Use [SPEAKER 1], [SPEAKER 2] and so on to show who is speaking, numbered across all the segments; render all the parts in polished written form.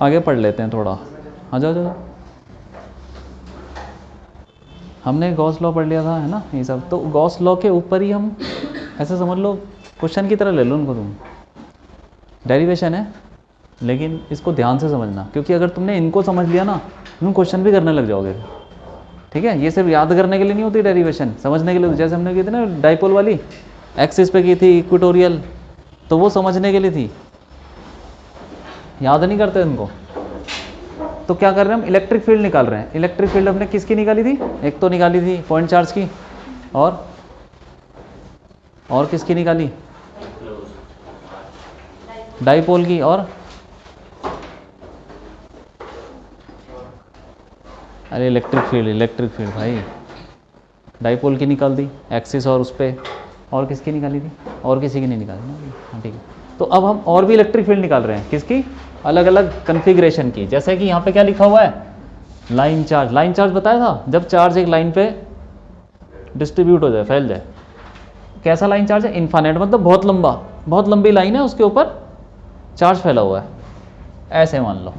[SPEAKER 1] आगे पढ़ लेते हैं थोड़ा। आ जाओ जाओ, हमने गॉस लॉ पढ़ लिया था, है ना ये सब। तो गॉस लॉ के ऊपर ही हम ऐसे समझ लो, क्वेश्चन की तरह ले लो उनको तुम। डेरिवेशन है, लेकिन इसको ध्यान से समझना, क्योंकि अगर तुमने इनको समझ लिया ना, तुम क्वेश्चन भी करने लग जाओगे। ठीक है, ये सिर्फ याद करने के लिए नहीं होती डेरिवेशन, समझने के लिए। जैसे हमने की थी ना डाइपोल वाली, एक्सिस पे की थी इक्वेटोरियल, तो वो समझने के लिए थी, याद नहीं करते उनको। तो क्या कर रहे हैं हम, इलेक्ट्रिक फील्ड निकाल रहे हैं। इलेक्ट्रिक फील्ड हमने किसकी निकाली थी, एक तो निकाली थी पॉइंट चार्ज की, और किसकी निकाली, डाइपोल की, और अरे इलेक्ट्रिक फील्ड भाई, डाइपोल की निकाल दी एक्सिस, और उस पर और किसकी निकाली थी, और किसी की नहीं निकाली ना। हाँ ठीक है, तो अब हम और भी इलेक्ट्रिक फील्ड निकाल रहे हैं, किसकी, अलग अलग कन्फिग्रेशन की। जैसे कि यहाँ पे क्या लिखा हुआ है, लाइन चार्ज। लाइन चार्ज बताया था, जब चार्ज एक लाइन पे डिस्ट्रीब्यूट हो जाए, फैल जाए। कैसा लाइन चार्ज है, इनफाइनाइट, मतलब बहुत लंबा, बहुत लंबी लाइन है, उसके ऊपर चार्ज फैला हुआ है। ऐसे मान लो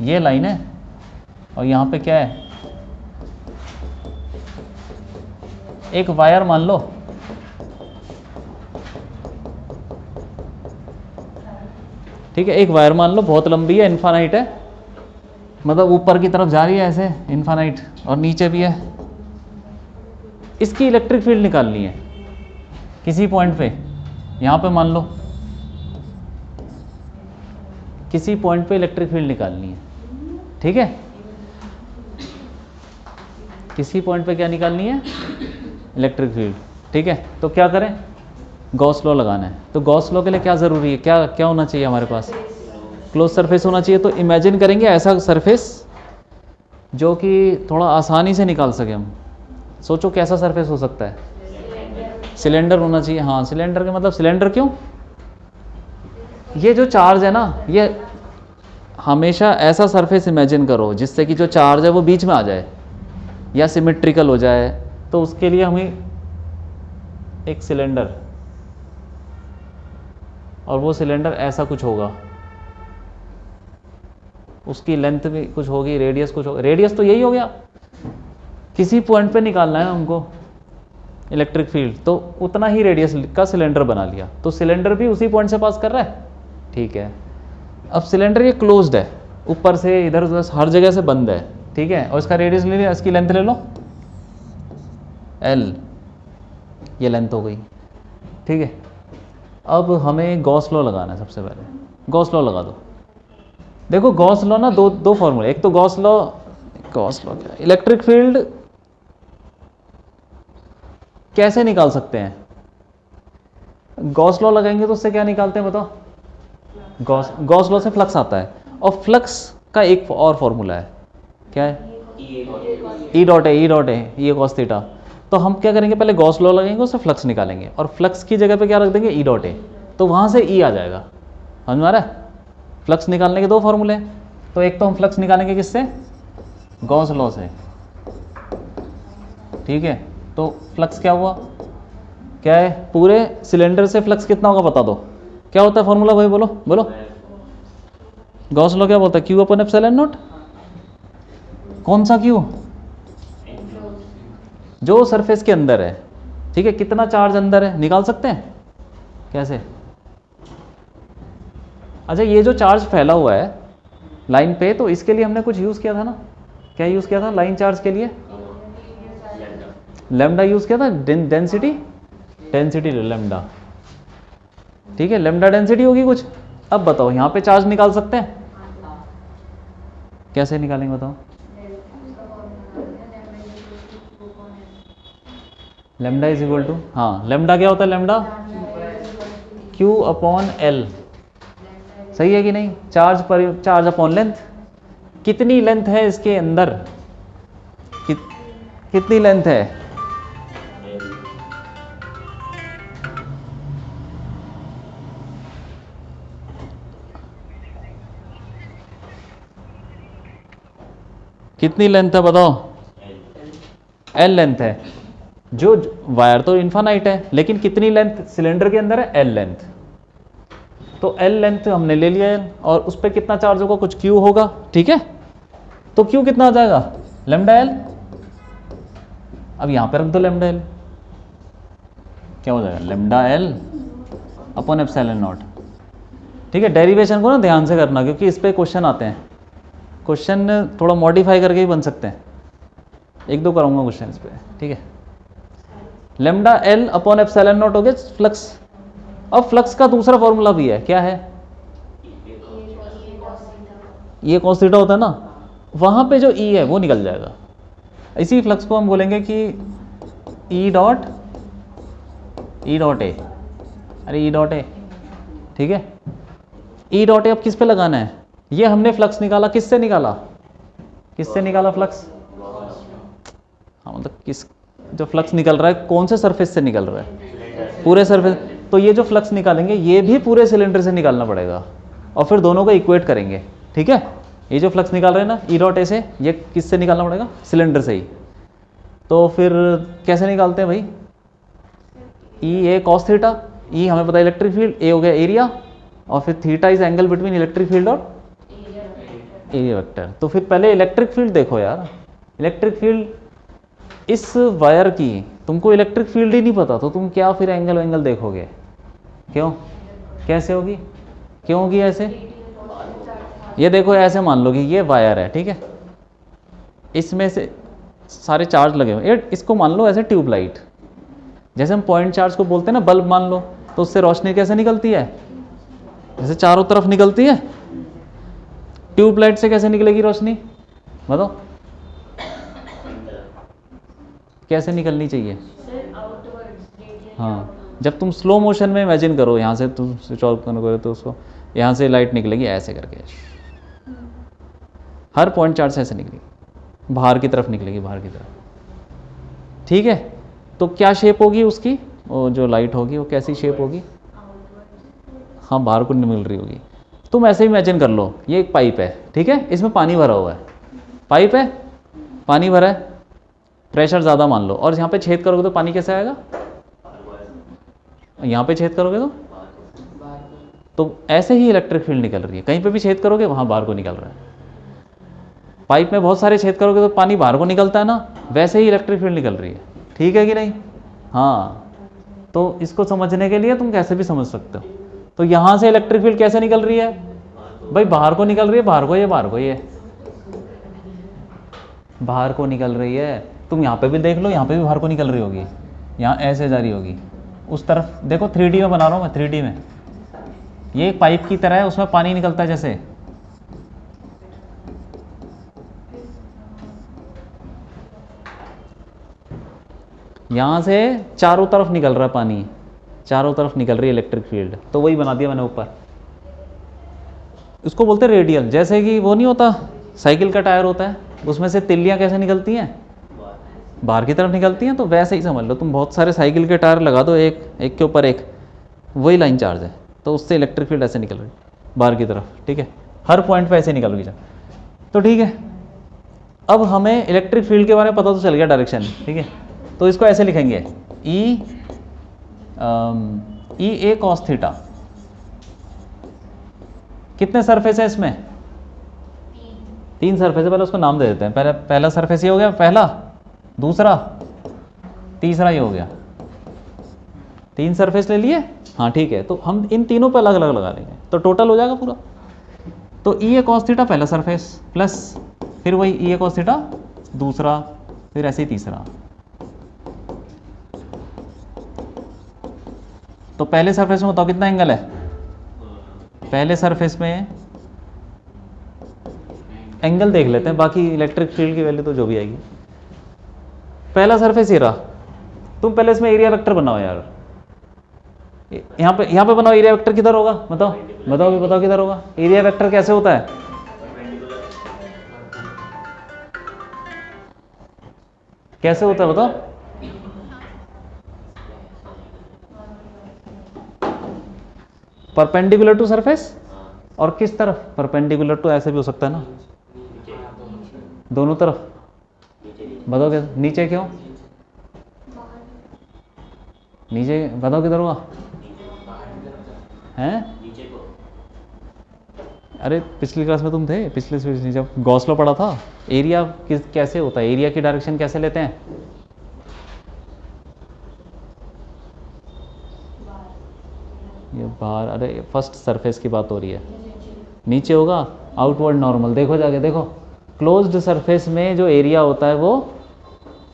[SPEAKER 1] ये लाइन है, और यहाँ पे क्या है, एक वायर मान लो, ठीक है, एक वायर मान लो, बहुत लंबी है, इनफाइनाइट है, मतलब ऊपर की तरफ जा रही है ऐसे इनफाइनाइट, और नीचे भी है। इसकी इलेक्ट्रिक फील्ड निकालनी है किसी पॉइंट पे, यहाँ पे मान लो किसी पॉइंट पे इलेक्ट्रिक फील्ड निकालनी है। ठीक है, किसी पॉइंट पे क्या निकालनी है, इलेक्ट्रिक फील्ड। ठीक है, तो क्या करें, गॉस लॉ लगाना है। तो गॉस लॉ के लिए क्या ज़रूरी है, क्या क्या होना चाहिए हमारे पास, क्लोज सरफेस होना चाहिए। तो इमेजिन करेंगे ऐसा सरफेस जो कि थोड़ा आसानी से निकाल सके हम। सोचो कैसा सरफेस हो सकता है, सिलेंडर होना चाहिए। हाँ, सिलेंडर का मतलब, सिलेंडर क्यों, ये जो चार्ज है ना, ये हमेशा ऐसा सरफेस इमेजिन करो जिससे कि जो चार्ज है वो बीच में आ जाए या सिमेट्रिकल हो जाए। तो उसके लिए हमें एक सिलेंडर, और वो सिलेंडर ऐसा कुछ होगा, उसकी लेंथ भी कुछ होगी, रेडियस कुछ होगा। रेडियस तो यही हो गया, किसी पॉइंट पे निकालना है हमको इलेक्ट्रिक फील्ड, तो उतना ही रेडियस का सिलेंडर बना लिया। तो सिलेंडर भी उसी पॉइंट से पास कर रहा है। ठीक है, अब सिलेंडर ये क्लोज्ड है, ऊपर से इधर उधर हर जगह से बंद है। ठीक है, और इसका रेडियस ले लिया, इसकी लेंथ ले लो L, ये लेंथ हो गई। ठीक है, अब हमें गॉस लॉ लगाना है। सबसे पहले गॉस लॉ लगा दो। देखो गॉस लॉ ना दो फॉर्मूले, एक तो गॉस लॉ क्या, इलेक्ट्रिक फील्ड कैसे निकाल सकते हैं, गॉस लॉ लगाएंगे तो उससे क्या निकालते हैं बताओ, गॉस लॉ से फ्लक्स आता है, और फ्लक्स का एक और फॉर्मूला है, क्या है, ई डॉट है, ये कॉस थीटा। तो हम क्या करेंगे, पहले गॉस लॉ लगेंगे, उससे फ्लक्स निकालेंगे, और फ्लक्स की जगह पे क्या रख देंगे, ई डॉट ए, तो वहाँ से ई आ जाएगा। समझ में आ रहा है, फ्लक्स निकालने के दो फॉर्मूले हैं। तो एक तो हम फ्लक्स निकालेंगे किससे, गॉस लॉ से। ठीक है, तो फ्लक्स क्या हुआ, क्या है, पूरे सिलेंडर से फ्लक्स कितना होगा बता दो, क्या होता है फॉर्मूला भाई, बोलो बोलो। गॉस लॉ क्या बोलता है, क्यू अपन एप्सिलॉन नॉट। कौन सा क्यू, जो सरफेस के अंदर है। ठीक है, कितना चार्ज अंदर है निकाल सकते हैं, कैसे, अच्छा ये जो चार्ज फैला हुआ है लाइन पे, तो इसके लिए हमने कुछ यूज़ किया था ना, क्या यूज़ किया था लाइन चार्ज के लिए, लैम्डा यूज़ किया था, डेंसिटी लैम्डा। ठीक है, लैम्डा डेंसिटी होगी कुछ। अब बताओ यहाँ पे चार्ज निकाल सकते हैं, कैसे निकालेंगे बताओ, लैम्डा इज इक्वल टू, हाँ लैम्डा क्या होता है, लैम्डा क्यू अपॉन एल। सही है कि नहीं, चार्ज अपॉन लेंथ। कितनी लेंथ है इसके अंदर, कितनी लेंथ है, कितनी लेंथ है बताओ, एल लेंथ है। जो वायर तो इन्फानाइट है, लेकिन कितनी लेंथ सिलेंडर के अंदर है, एल लेंथ। तो एल लेंथ हमने ले लिया है और उस पर कितना चार्ज होगा, कुछ क्यू होगा, ठीक है। तो क्यू कितना आ जाएगा, लैम्डा एल। अब यहां पे रख दो लैम्डा एल, क्या हो जाएगा, lambda L upon epsilon not. ठीक है, डेरिवेशन को ना ध्यान से करना क्योंकि इस पे क्वेश्चन आते हैं, क्वेश्चन थोड़ा मॉडिफाई करके ही बन सकते हैं, एक दो कराऊंगा क्वेश्चन इस पे, ठीक है। Lambda L upon epsilon not हो गया फ्लक्स। अब फ्लक्स का दूसरा फॉर्मूला भी है, क्या है, ये cos थीटा होता है ना, वहां पे जो ई है वो निकल जाएगा। इसी फ्लक्स को हम बोलेंगे कि ई डॉट ए, अरे ई डॉट ए, ठीक है। ई डॉट ए अब किस पे लगाना है, ये हमने फ्लक्स निकाला, किससे निकाला, किससे निकाला फ्लक्स, हाँ मतलब किस, जो फ्लक्स निकल रहा है कौन से सरफेस से निकल रहा है, पूरे सरफेस। तो ये जो फ्लक्स निकालेंगे ये भी पूरे सिलेंडर से निकालना पड़ेगा और फिर दोनों को इक्वेट करेंगे, ठीक है। ये जो फ्लक्स निकाल रहे हैं ना ई डॉट ए से, ये किससे निकालना पड़ेगा, सिलेंडर से ही। तो फिर कैसे निकालते हैं भाई, ई ए कॉस थीटा, ई हमें पता है इलेक्ट्रिक फील्ड, ए हो गया एरिया, और फिर theta is angle between electric field और एरिया वेक्टर। तो फिर पहले इलेक्ट्रिक फील्ड देखो यार, इलेक्ट्रिक फील्ड इस वायर की, तुमको इलेक्ट्रिक फील्ड ही नहीं पता तो तुम क्या फिर एंगल देखोगे, क्यों, कैसे होगी, क्यों होगी ऐसे, ये देखो ऐसे मान लो कि ये वायर है, ठीक है, इसमें से सारे चार्ज लगे हुए, इसको मान लो ऐसे ट्यूबलाइट, जैसे हम पॉइंट चार्ज को बोलते हैं ना, बल्ब मान लो, तो उससे रोशनी कैसे निकलती है, जैसे चारों तरफ निकलती है। ट्यूबलाइट से कैसे निकलेगी रोशनी, बताओ कैसे निकलनी चाहिए, हाँ, जब तुम स्लो मोशन में इमेजिन करो, यहाँ से तुम स्विच ऑफ करोगे तो उसको यहाँ से लाइट निकलेगी ऐसे करके, हर पॉइंट चार्ज से ऐसे निकलेगी, बाहर की तरफ निकलेगी, बाहर की तरफ, ठीक है। तो क्या शेप होगी उसकी, वो जो लाइट होगी वो कैसी शेप होगी, हाँ बाहर को नहीं मिल रही होगी। तुम ऐसे इमेजिन कर लो, ये एक पाइप है, ठीक है, इसमें पानी भरा हुआ है, पाइप है, पानी भरा है, प्रेशर ज़्यादा मान लो, और यहाँ पे छेद करोगे तो पानी कैसे आएगा, यहाँ पे छेद करोगे तो ऐसे ही इलेक्ट्रिक फील्ड निकल रही है, कहीं पे भी छेद करोगे वहाँ बाहर को निकल रहा है। पाइप में बहुत सारे छेद करोगे तो पानी बाहर को निकलता है ना, वैसे ही इलेक्ट्रिक फील्ड निकल रही है, ठीक है कि नहीं, हाँ। तो इसको समझने के लिए तुम कैसे भी समझ सकते हो। तो यहाँ से इलेक्ट्रिक फील्ड कैसे निकल रही है भाई, बाहर को निकल रही है, बाहर को, ये बाहर को, ये बाहर को निकल रही है। तुम यहाँ पे भी देख लो, यहाँ पे भी बाहर को निकल रही होगी, यहाँ ऐसे जा रही होगी उस तरफ, देखो 3D में बना रहा हूँ मैं, 3D में, ये एक पाइप की तरह है, उसमें पानी निकलता है जैसे, यहाँ से चारों तरफ निकल रहा है पानी, चारों तरफ निकल रही है इलेक्ट्रिक फील्ड, तो वही बना दिया मैंने ऊपर। इसको बोलते हैं रेडियल, जैसे कि वो नहीं होता साइकिल का टायर होता है, उसमें से तिल्लियाँ कैसे निकलती हैं, बाहर की तरफ निकलती हैं, तो वैसे ही समझ लो तुम, बहुत सारे साइकिल के टायर लगा दो एक एक के ऊपर एक, वही लाइन चार्ज है, तो उससे इलेक्ट्रिक फील्ड ऐसे निकल रही बाहर की तरफ, ठीक है, हर पॉइंट पे ऐसे निकल रही है। तो ठीक है, अब हमें इलेक्ट्रिक फील्ड के बारे में पता तो चल गया डायरेक्शन, ठीक है। तो इसको ऐसे लिखेंगे, ई ए कॉस थीटा, कितने सरफेस है इसमें, 3 सरफेस है, पहले उसको नाम दे देते हैं, पहला सरफेस ये हो गया, पहला, दूसरा, तीसरा ये हो गया, 3 सरफेस ले लिए, हाँ ठीक है। तो हम इन तीनों पर अलग अलग लगा लेंगे तो टोटल हो जाएगा पूरा। तो ई ए कॉस थीटा पहला सरफेस, प्लस फिर वही ई ए कॉस थीटा दूसरा, फिर ऐसे ही तीसरा। तो पहले सरफेस में बताओ कितना एंगल है, पहले सरफेस में एंगल देख लेते हैं, बाकी इलेक्ट्रिक फील्ड की वैल्यू तो जो भी आएगी। पहला सरफेस ये रहा, तुम पहले इसमें एरिया वेक्टर बनाओ यार, यहाँ पे बनाओ, एरिया वेक्टर किधर होगा, बताओ बताओ बताओ किधर होगा, एरिया वेक्टर कैसे होता है, कैसे होता है बताओ, परपेंडिकुलर टू सरफेस, और किस तरफ, परपेंडिकुलर टू, ऐसे भी हो सकता है ना, दोनों तरफ, बताओ क्या, नीचे क्यों, नीचे बताओ किधर होगा, हैं अरे पिछली क्लास में तुम थे, पिछले जब गॉस लॉ पढ़ा था, एरिया कैसे होता है, एरिया की डायरेक्शन कैसे लेते हैं? ये बाहर, अरे फर्स्ट सरफेस की बात हो रही है, नीचे होगा आउटवर्ड नॉर्मल। देखो जाके देखो, क्लोज्ड सरफेस में जो एरिया होता है वो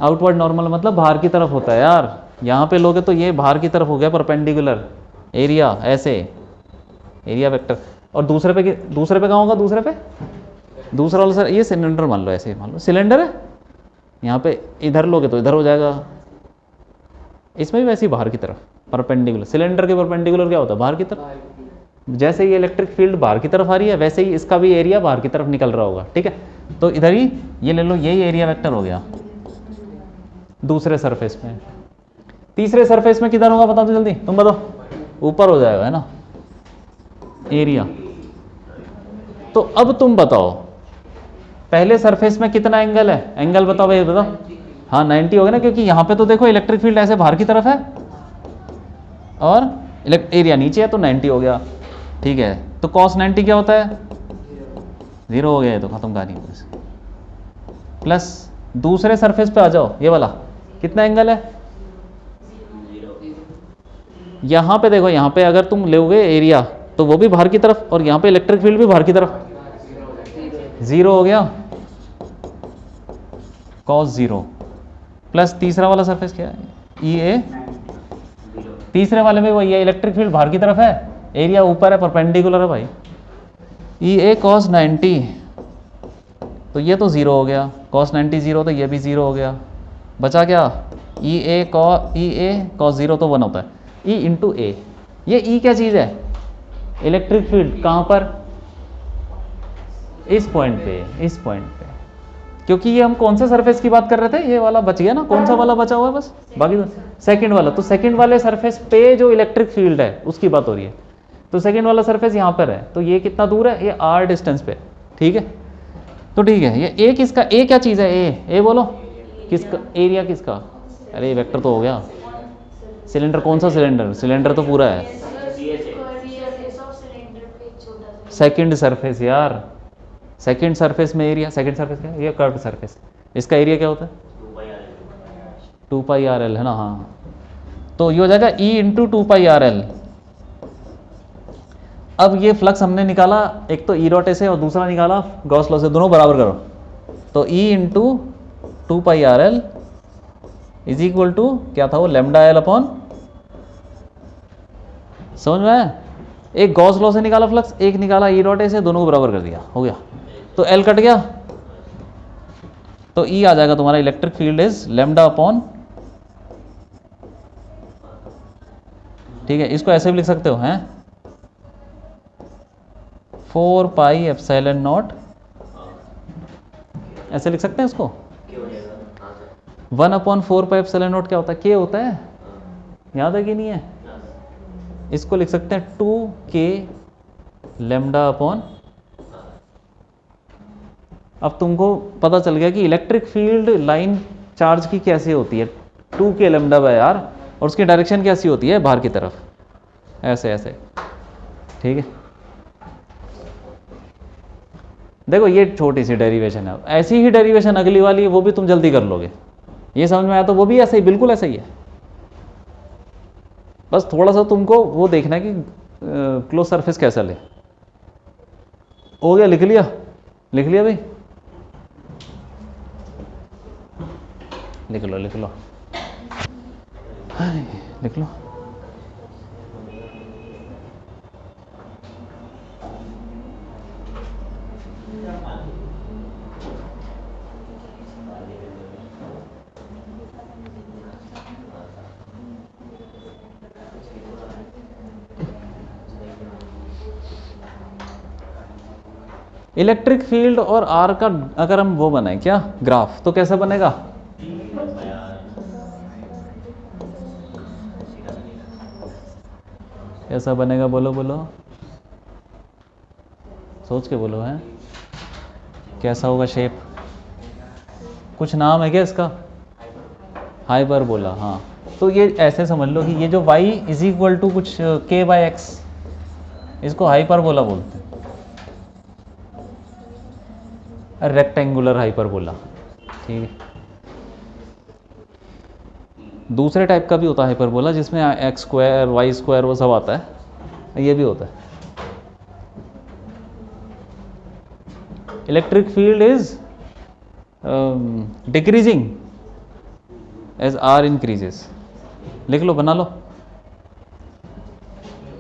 [SPEAKER 1] आउटवर्ड नॉर्मल मतलब बाहर की तरफ होता है यार। यहाँ पे लोगे तो ये बाहर की तरफ हो गया परपेंडिकुलर एरिया, ऐसे एरिया वेक्टर। और दूसरे पे कहाँ होगा? दूसरा वाला सर, ये सिलेंडर मान लो, ऐसे मान लो सिलेंडर है, यहाँ पे इधर लोगे तो इधर हो जाएगा, इसमें भी वैसे ही बाहर की तरफ परपेंडिकुलर। सिलेंडर के परपेंडिकुलर क्या होता है? बाहर की तरफ। जैसे ये इलेक्ट्रिक फील्ड बाहर की तरफ आ रही है, वैसे ही इसका भी एरिया बाहर की तरफ निकल रहा होगा, ठीक है। तो इधर ही ये ले लो, यही एरिया वेक्टर हो गया दूसरे सरफेस में। तीसरे सरफेस में किधर होगा बता दो जल्दी, तुम बताओ। ऊपर हो जाएगा, है ना, एरिया। तो अब तुम बताओ, पहले सरफेस में कितना एंगल है? एंगल बताओ भाई, बताओ। हाँ 90 हो गया ना, क्योंकि यहाँ पे तो देखो इलेक्ट्रिक फील्ड ऐसे बाहर की तरफ है और एरिया नीचे है, तो 90 हो गया, ठीक है। तो cos 90 क्या होता है? 0 हो गया, ये तो खत्म कहानी। प्लस दूसरे सरफेस पे आ जाओ, ये वाला कितना एंगल है? यहाँ पे देखो, यहाँ पे अगर तुम लोगे एरिया तो वो भी बाहर की तरफ, और यहाँ पे इलेक्ट्रिक फील्ड भी बाहर की तरफ, 0 हो गया, cos 0। प्लस तीसरा वाला सरफेस क्या है? ई ए। तीसरे वाले में वही है, इलेक्ट्रिक फील्ड बाहर की तरफ है, एरिया ऊपर है, परपेंडिकुलर है भाई। ई ए cos 90, तो ये तो 0 हो गया, cos 90 0, तो ये भी 0 हो गया। बचा क्या? ई ए cos 0 तो 1 होता है, ई इंटू ए। ये ई क्या चीज़ है? Electric field. कहाँ पर? इस पॉइंट पे, इस पॉइंट पे। क्योंकि ये हम कौन से सरफेस की बात कर रहे थे? ये वाला बच गया ना, कौन सा वाला बचा हुआ है बस, बाकी तो सेकंड वाला। तो सेकंड वाले सरफेस पे जो इलेक्ट्रिक फील्ड है उसकी बात हो रही है। तो सेकंड वाला सरफेस यहाँ पर है, तो ये कितना दूर है? ये r डिस्टेंस पे, ठीक है। तो ठीक है, ये ए किसका? ए क्या चीज़ है? ए बोलो किसका? एरिया किसका? अरे वेक्टर तो हो गया। सिलेंडर कौन सा सिलेंडर? सिलेंडर तो पूरा है। सेकंड सरफेस यार, सेकंड सरफेस में एरिया, सेकंड सरफेस क्या है? ये कर्व्ड सरफेस, इसका एरिया क्या होता है? 2 पाई आर एल, है ना। हाँ, तो ये हो जाएगा E into 2 pi R L. अब ये फ्लक्स हमने निकाला, एक तो ई डॉट ए से और दूसरा निकाला गॉस लॉ से, दोनों बराबर करो। तो E into 2 pi R L is equal to क्या था वो? लेमडा एल अपॉन, समझ में आया? एक गॉस लॉ से निकाला फ्लक्स, एक निकाला ई डॉट ए से, दोनों को बराबर कर दिया, हो गया। तो एल कट गया, तो ई आ जाएगा तुम्हारा electric field is lambda upon, ठीक है। इसको ऐसे भी लिख सकते हो, हैं 4 पाई एप्सिलॉन नॉट, ऐसे लिख सकते हैं इसको। 1 अपॉन 4 पाई एप्सिलॉन नॉट क्या होता है? के होता है, याद है कि नहीं है? इसको लिख सकते हैं 2k लेमडा अपॉन। अब तुमको पता चल गया कि इलेक्ट्रिक फील्ड लाइन चार्ज की कैसे होती है, 2k लेमडा बाय आर, और उसकी डायरेक्शन कैसी होती है? बाहर की तरफ, ऐसे ऐसे, ठीक है। देखो ये छोटी सी डेरिवेशन है, ऐसी ही डेरिवेशन अगली वाली है, वो भी तुम जल्दी कर लोगे। ये समझ में आया? तो वो भी ऐसे ही, बिल्कुल ऐसा ही है। बस थोड़ा सा तुमको वो देखना है कि क्लोज सरफेस कैसा ले। हो गया? लिख लिया? लिख लिया भाई? लिख लो, लिख लो, लिख लो। इलेक्ट्रिक फील्ड और आर का अगर हम वो बनाए क्या ग्राफ, तो कैसा बनेगा? कैसा बनेगा? बोलो बोलो, सोच के बोलो। है कैसा होगा शेप? कुछ नाम है क्या इसका? हाइपरबोला। हाँ, तो ये ऐसे समझ लो कि ये जो y इज इक्वल टू कुछ k बाई एक्स, इसको हाइपरबोला बोलते हैं। रेक्टेंगुलर हाइपरबोला, ठीक है। दूसरे टाइप का भी होता है हाइपरबोला जिसमें एक्स स्क्वायर वाई स्क्वायर वो सब आता है, ये भी होता है। Electric field is decreasing as R increases. लिख लो, बना लो,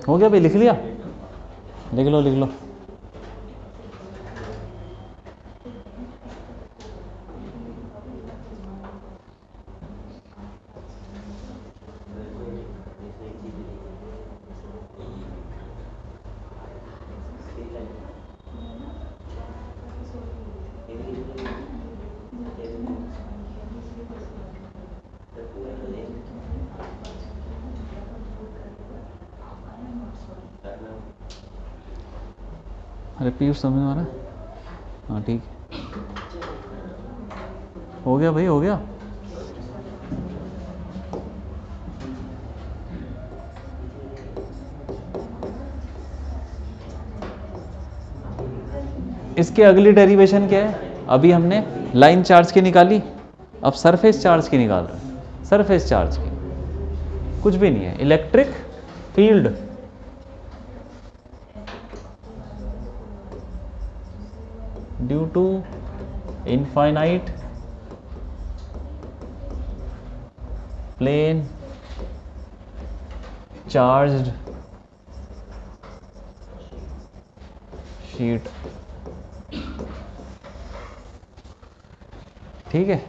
[SPEAKER 1] हो गया भाई, लिख लिया, लिख लो लिख लो। रिपीट समझ में आ रहा है? हाँ ठीक है, हो गया भाई, हो गया। इसके अगली डेरिवेशन क्या है? अभी हमने लाइन चार्ज की निकाली, अब सरफेस चार्ज की निकाल रहे हैं। सरफेस चार्ज की कुछ भी नहीं है, electric field due to infinite plane charged sheet, ठीक है।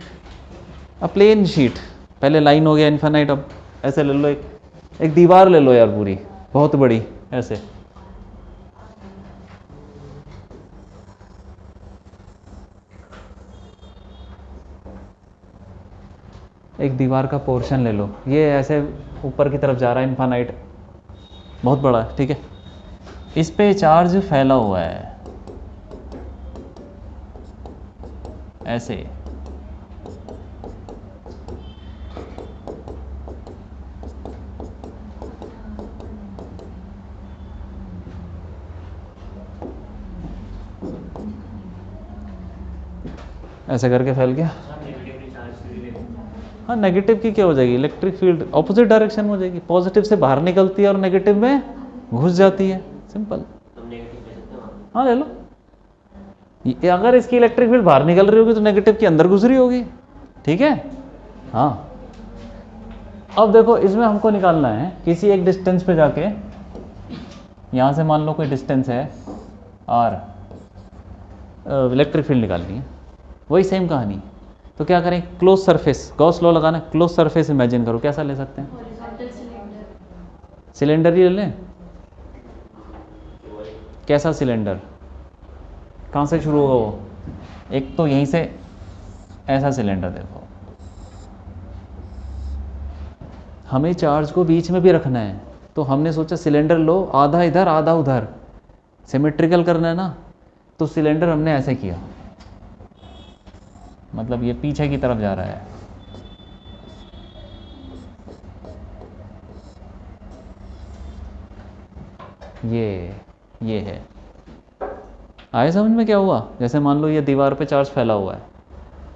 [SPEAKER 1] अब प्लेन शीट, पहले लाइन हो गया इनफाइनाइट, अब ऐसे ले लो, एक दीवार ले लो यार पूरी बहुत बड़ी, ऐसे एक दीवार का पोर्शन ले लो, ये ऐसे ऊपर की तरफ जा रहा है इनफाइनाइट, बहुत बड़ा है, ठीक है। इस पे चार्ज फैला हुआ है ऐसे, ऐसे करके फैल गया। हाँ, नेगेटिव की क्या हो जाएगी? इलेक्ट्रिक फील्ड ऑपोजिट डायरेक्शन में हो जाएगी, पॉजिटिव से बाहर निकलती है और नेगेटिव में घुस जाती है, सिंपल। हाँ ले लो, अगर इसकी इलेक्ट्रिक फील्ड बाहर निकल रही होगी तो नेगेटिव की अंदर घुस रही होगी, ठीक है। हाँ, अब देखो इसमें हमको निकालना है किसी एक डिस्टेंस पे जाके, यहाँ से मान लो कोई डिस्टेंस है आर, इलेक्ट्रिक फील्ड निकालनी है, वही सेम कहानी। तो क्या करें? क्लोज सरफेस, गॉस लॉ लगाना है, क्लोज सरफेस इमेजिन करो, कैसा ले सकते हैं? सिलेंडर ही ले लें। कैसा सिलेंडर? कहाँ से शुरू होगा वो? एक तो यहीं से ऐसा सिलेंडर, देखो हमें चार्ज को बीच में भी रखना है, तो हमने सोचा सिलेंडर लो, आधा इधर आधा उधर, सिमेट्रिकल करना है ना, तो सिलेंडर हमने ऐसे किया, मतलब ये पीछे की तरफ जा रहा है, ये है। आए समझ में क्या हुआ? जैसे मान लो ये दीवार पे चार्ज फैला हुआ है,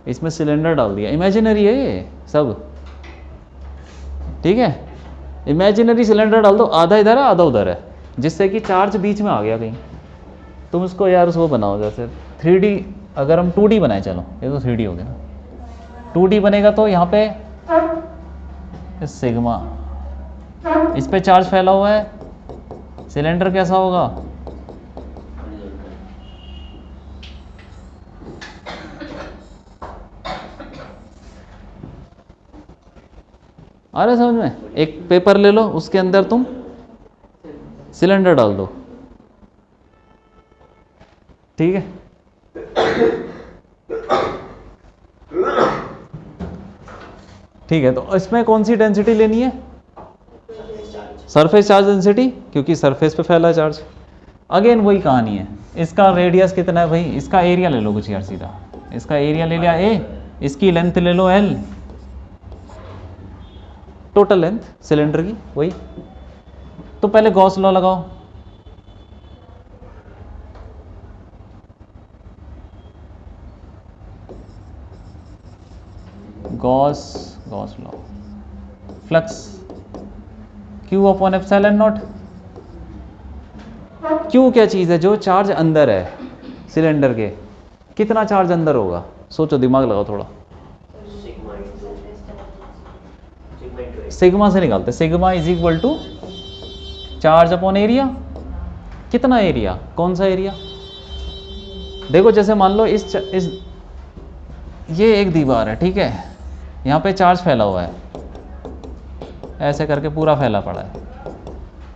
[SPEAKER 1] इसमें सिलेंडर डाल दिया, इमेजिनरी है ये सब, ठीक है। इमेजिनरी सिलेंडर डाल दो, आधा इधर है आधा उधर है, जिससे कि चार्ज बीच में आ गया कहीं। तुम इसको यार उसको बनाओ जैसे 3D, अगर हम 2D बनाए, चलो ये तो 3D हो गया ना, 2D बनेगा तो यहाँ पे सिग्मा, इस पे चार्ज फैला हुआ है, सिलेंडर कैसा होगा? आ रहा है समझ में? एक पेपर ले लो, उसके अंदर तुम सिलेंडर डाल दो, ठीक है। ठीक है, तो इसमें कौन सी डेंसिटी लेनी है? सरफेस चार्ज डेंसिटी, क्योंकि सरफेस पे फैला है चार्ज। अगेन वही कहानी है, इसका रेडियस कितना है भाई? इसका एरिया ले लो कुछ यार, सीधा इसका एरिया ले लिया ए, इसकी लेंथ ले लो एल, टोटल लेंथ सिलेंडर की वही। तो पहले गॉस लॉ लगाओ, Gauss law, flux Q upon epsilon not. Q क्या चीज़ है? जो चार्ज अंदर है सिलेंडर के, कितना चार्ज अंदर होगा? सोचो, दिमाग लगाओ थोड़ा। सिग्मा से निकालते, sigma is equal to charge upon area. कितना एरिया? कौन सा एरिया? देखो जैसे मान लो इस ये एक दीवार है, ठीक है, यहाँ पे चार्ज फैला हुआ है, ऐसे करके पूरा फैला पड़ा है।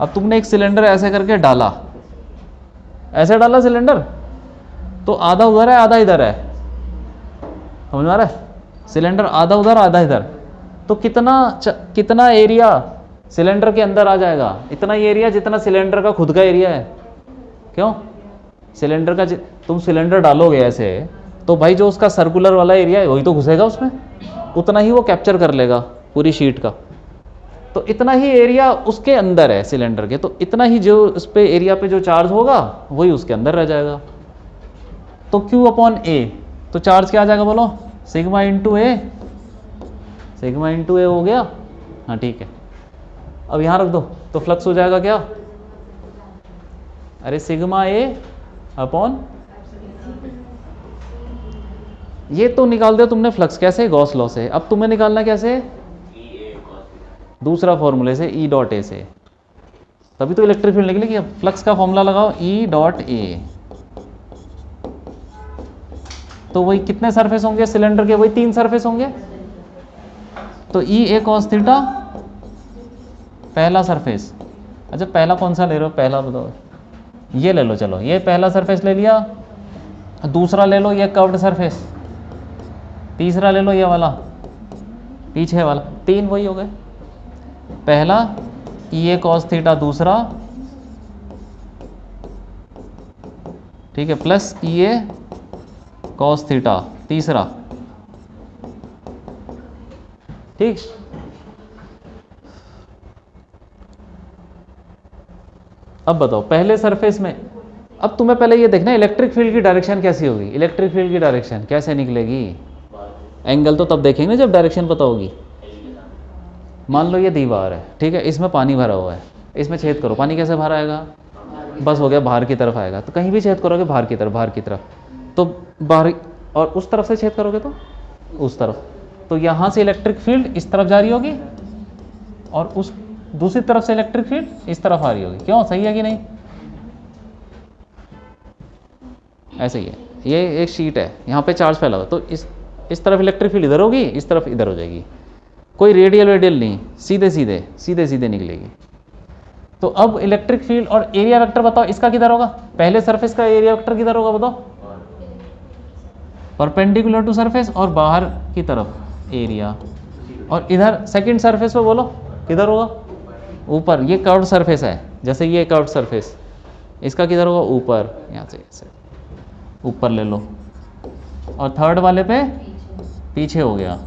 [SPEAKER 1] अब तुमने एक सिलेंडर ऐसे करके डाला, ऐसे डाला सिलेंडर, तो आधा उधर है आधा इधर है, समझ में आ रहा है? सिलेंडर आधा उधर आधा इधर, तो कितना एरिया सिलेंडर के अंदर आ जाएगा? इतना ही एरिया जितना सिलेंडर का खुद का एरिया है। क्यों? सिलेंडर का तुम सिलेंडर डालोगे ऐसे, तो भाई जो उसका सर्कुलर वाला एरिया है वही तो घुसेगा उसमें, उतना ही वो कैप्चर कर लेगा पूरी शीट का। तो इतना ही एरिया उसके अंदर है सिलेंडर के, तो इतना ही जो उस पे एरिया पे जो चार्ज होगा वही उसके अंदर रह जाएगा। तो Q अपॉन A, तो चार्ज क्या आ जाएगा बोलो? सिग्मा इंटू ए, सिग्मा इंटू ए हो गया। हाँ ठीक है, अब यहाँ रख दो तो फ्लक्स हो जाएगा क्या? अरे सिग्मा ए अपॉन, ये तो निकाल दिया तुमने फ्लक्स, कैसे? गॉस लॉ से। अब तुम्हें निकालना कैसे? दूसरा फॉर्मूले से, E डॉट ए से, तभी तो इलेक्ट्रिक फील्ड निकलेगी। अब फ्लक्स का फॉर्मूला लगाओ, E डॉट ए, तो वही कितने सरफेस होंगे सिलेंडर के? वही 3 सरफेस होंगे। तो ई ए कॉस थीटा पहला सरफेस। अच्छा पहला कौन सा ले रहे हो? पहला बताओ, ये ले लो, चलो ये पहला सरफेस ले लिया। दूसरा ले लो ये कर्व्ड सरफेस, तीसरा ले लो ये वाला पीछे वाला, 3 वही हो गए। पहला ई ए कॉस थीटा, दूसरा ठीक है प्लस ई ए कॉस थीटा, तीसरा, ठीक। अब बताओ पहले सरफेस में, अब तुम्हें पहले ये देखना इलेक्ट्रिक फील्ड की डायरेक्शन कैसी होगी। इलेक्ट्रिक फील्ड की डायरेक्शन कैसे निकलेगी? एंगल तो तब देखेंगे जब डायरेक्शन पता होगी। मान लो ये दीवार है, ठीक है, इसमें पानी भरा हुआ है, इसमें छेद करो, पानी कैसे बाहर आएगा? बस हो गया, बाहर की तरफ आएगा। तो कहीं भी छेद करोगे बाहर की तरफ, बाहर की तरफ, तो बाहर, और उस तरफ से छेद करोगे तो उस तरफ, तो यहाँ से इलेक्ट्रिक फील्ड इस तरफ जा रही होगी और उस दूसरी तरफ से इलेक्ट्रिक फील्ड इस तरफ आ रही होगी। क्यों? सही है कि नहीं? ऐसे ही है, ये एक शीट है, यहाँ पे चार्ज फैला हुआ, तो इस तरफ इलेक्ट्रिक फील्ड इधर होगी, इस तरफ इधर हो जाएगी, कोई रेडियल नहीं, सीधे सीधे निकलेगी। तो अब इलेक्ट्रिक फील्ड और एरिया वेक्टर बताओ, इसका किधर होगा? पहले सरफेस का एरिया वेक्टर किधर होगा बताओ? परपेंडिकुलर टू सरफेस, और बाहर की तरफ एरिया, और इधर सेकंड सरफेस पे बोलो किधर होगा? ऊपर। ये कर्व्ड सरफेस है, जैसे ये कर्व्ड सरफेस, इसका किधर होगा? ऊपर, यहाँ से ऐसे ऊपर ले लो, और थर्ड वाले पे पीछे हो गया।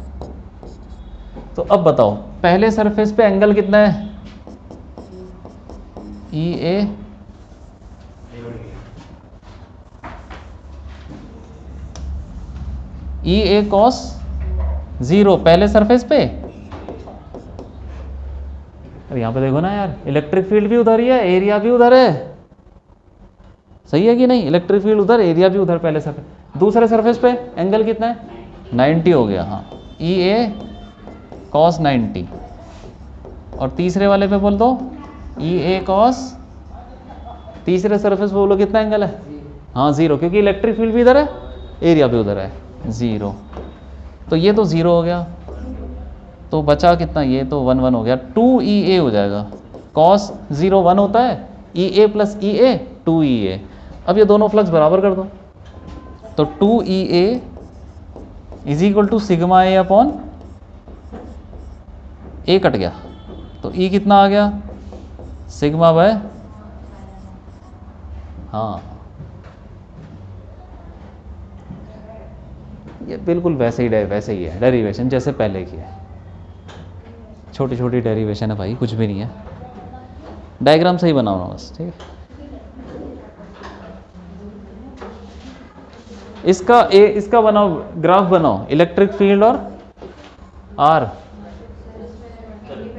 [SPEAKER 1] तो अब बताओ पहले सरफेस पे एंगल कितना है? ई ए कॉस 0 पहले सरफेस पे। अब यहाँ पे देखो ना यार, इलेक्ट्रिक फील्ड भी उधर ही है, एरिया भी उधर है, सही है कि नहीं? इलेक्ट्रिक फील्ड उधर, एरिया भी उधर पहले सरफेस। दूसरे सरफेस पे एंगल कितना है? 90 हो गया। हाँ, ई ए कॉस 90, और तीसरे वाले पे बोल दो ई ए कॉस, तीसरे सरफेस पे बोलो कितना एंगल है? हाँ 0, क्योंकि इलेक्ट्रिक फील्ड भी इधर है, एरिया भी उधर है, 0। तो ये तो 0 हो गया, तो बचा कितना? ये तो 1 1 हो गया, 2 ई ए हो जाएगा। कॉस 0 1 होता है, ई ए प्लस ई ए 2 ई ए। अब ये दोनों फ्लक्स बराबर कर दो, तो 2 E A is equal to sigma A upon A, cut गया तो ई कितना आ गया? सिग्मा बाय, हाँ ये बिल्कुल वैसे ही है डेरिवेशन जैसे पहले की है, छोटी छोटी डेरिवेशन है भाई, कुछ भी नहीं है, डायग्राम सही बनाओ बस, ठीक है। इसका बनाओ, ग्राफ बनाओ, इलेक्ट्रिक फील्ड और आर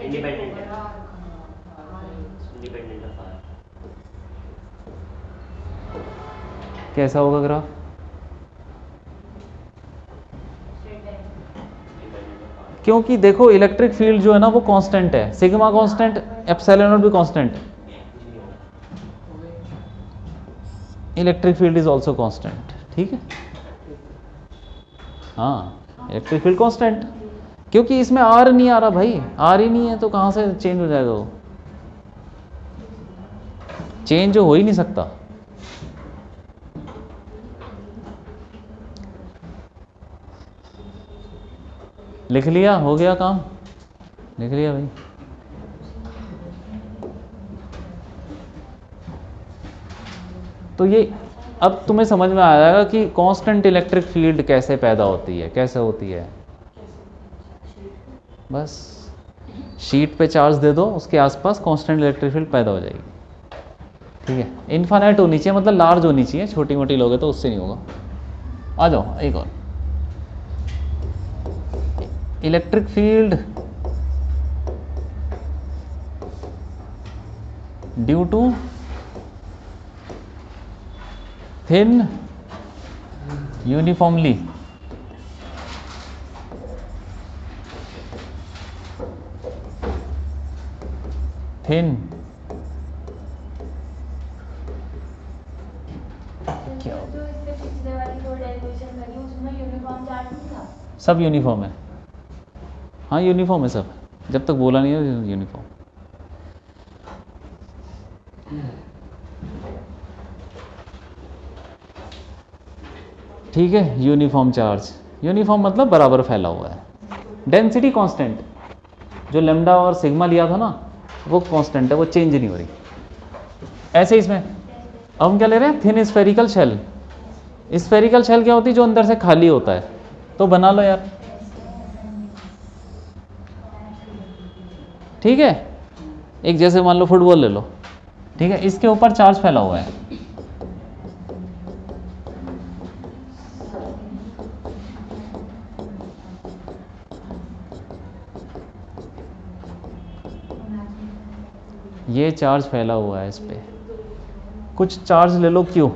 [SPEAKER 2] इंडिपेंडेंट है, इंडिपेंडेंट ऑफ आर।
[SPEAKER 1] कैसा होगा ग्राफ? क्योंकि देखो इलेक्ट्रिक फील्ड जो है ना वो कांस्टेंट है, सिग्मा कांस्टेंट, एप्सिलॉन नॉट भी constant, electric field is also constant. ठीक है, हाँ इलेक्ट्रिक फील्ड कांस्टेंट, क्योंकि इसमें आर नहीं आ रहा भाई, आर ही नहीं है तो कहाँ से चेंज हो जाएगा? वो चेंज हो ही नहीं सकता। लिख लिया, हो गया काम, लिख लिया भाई। तो ये अब तुम्हें समझ में आ जाएगा कि कांस्टेंट इलेक्ट्रिक फील्ड कैसे पैदा होती है, कैसे होती है। बस शीट पे चार्ज दे दो, उसके आसपास कांस्टेंट इलेक्ट्रिक फील्ड पैदा हो जाएगी। ठीक है, इनफाइनाइट होनी चाहिए, मतलब लार्ज होनी चाहिए, छोटी मोटी लोगे तो उससे नहीं होगा। आ जाओ एक और, electric field due to thin uniformly thin क्या सब यूनिफॉर्म है, हाँ यूनिफॉर्म है सब, जब तक बोला नहीं है यूनिफॉर्म। ठीक है, यूनिफॉर्म चार्ज, यूनिफॉर्म मतलब बराबर फैला हुआ है। डेंसिटी कांस्टेंट, जो लेमडा और सिग्मा लिया था ना वो कांस्टेंट है, वो चेंज नहीं हो रही। ऐसे इसमें अब हम क्या ले रहे हैं, thin spherical shell. Spherical shell क्या होती है? जो अंदर से खाली होता है, तो बना लो यार। ठीक है, एक जैसे मान लो फुटबॉल ले लो, ठीक है, इसके ऊपर चार्ज फैला हुआ है, ये चार्ज फैला हुआ है इस पे, कुछ चार्ज ले लो क्यू,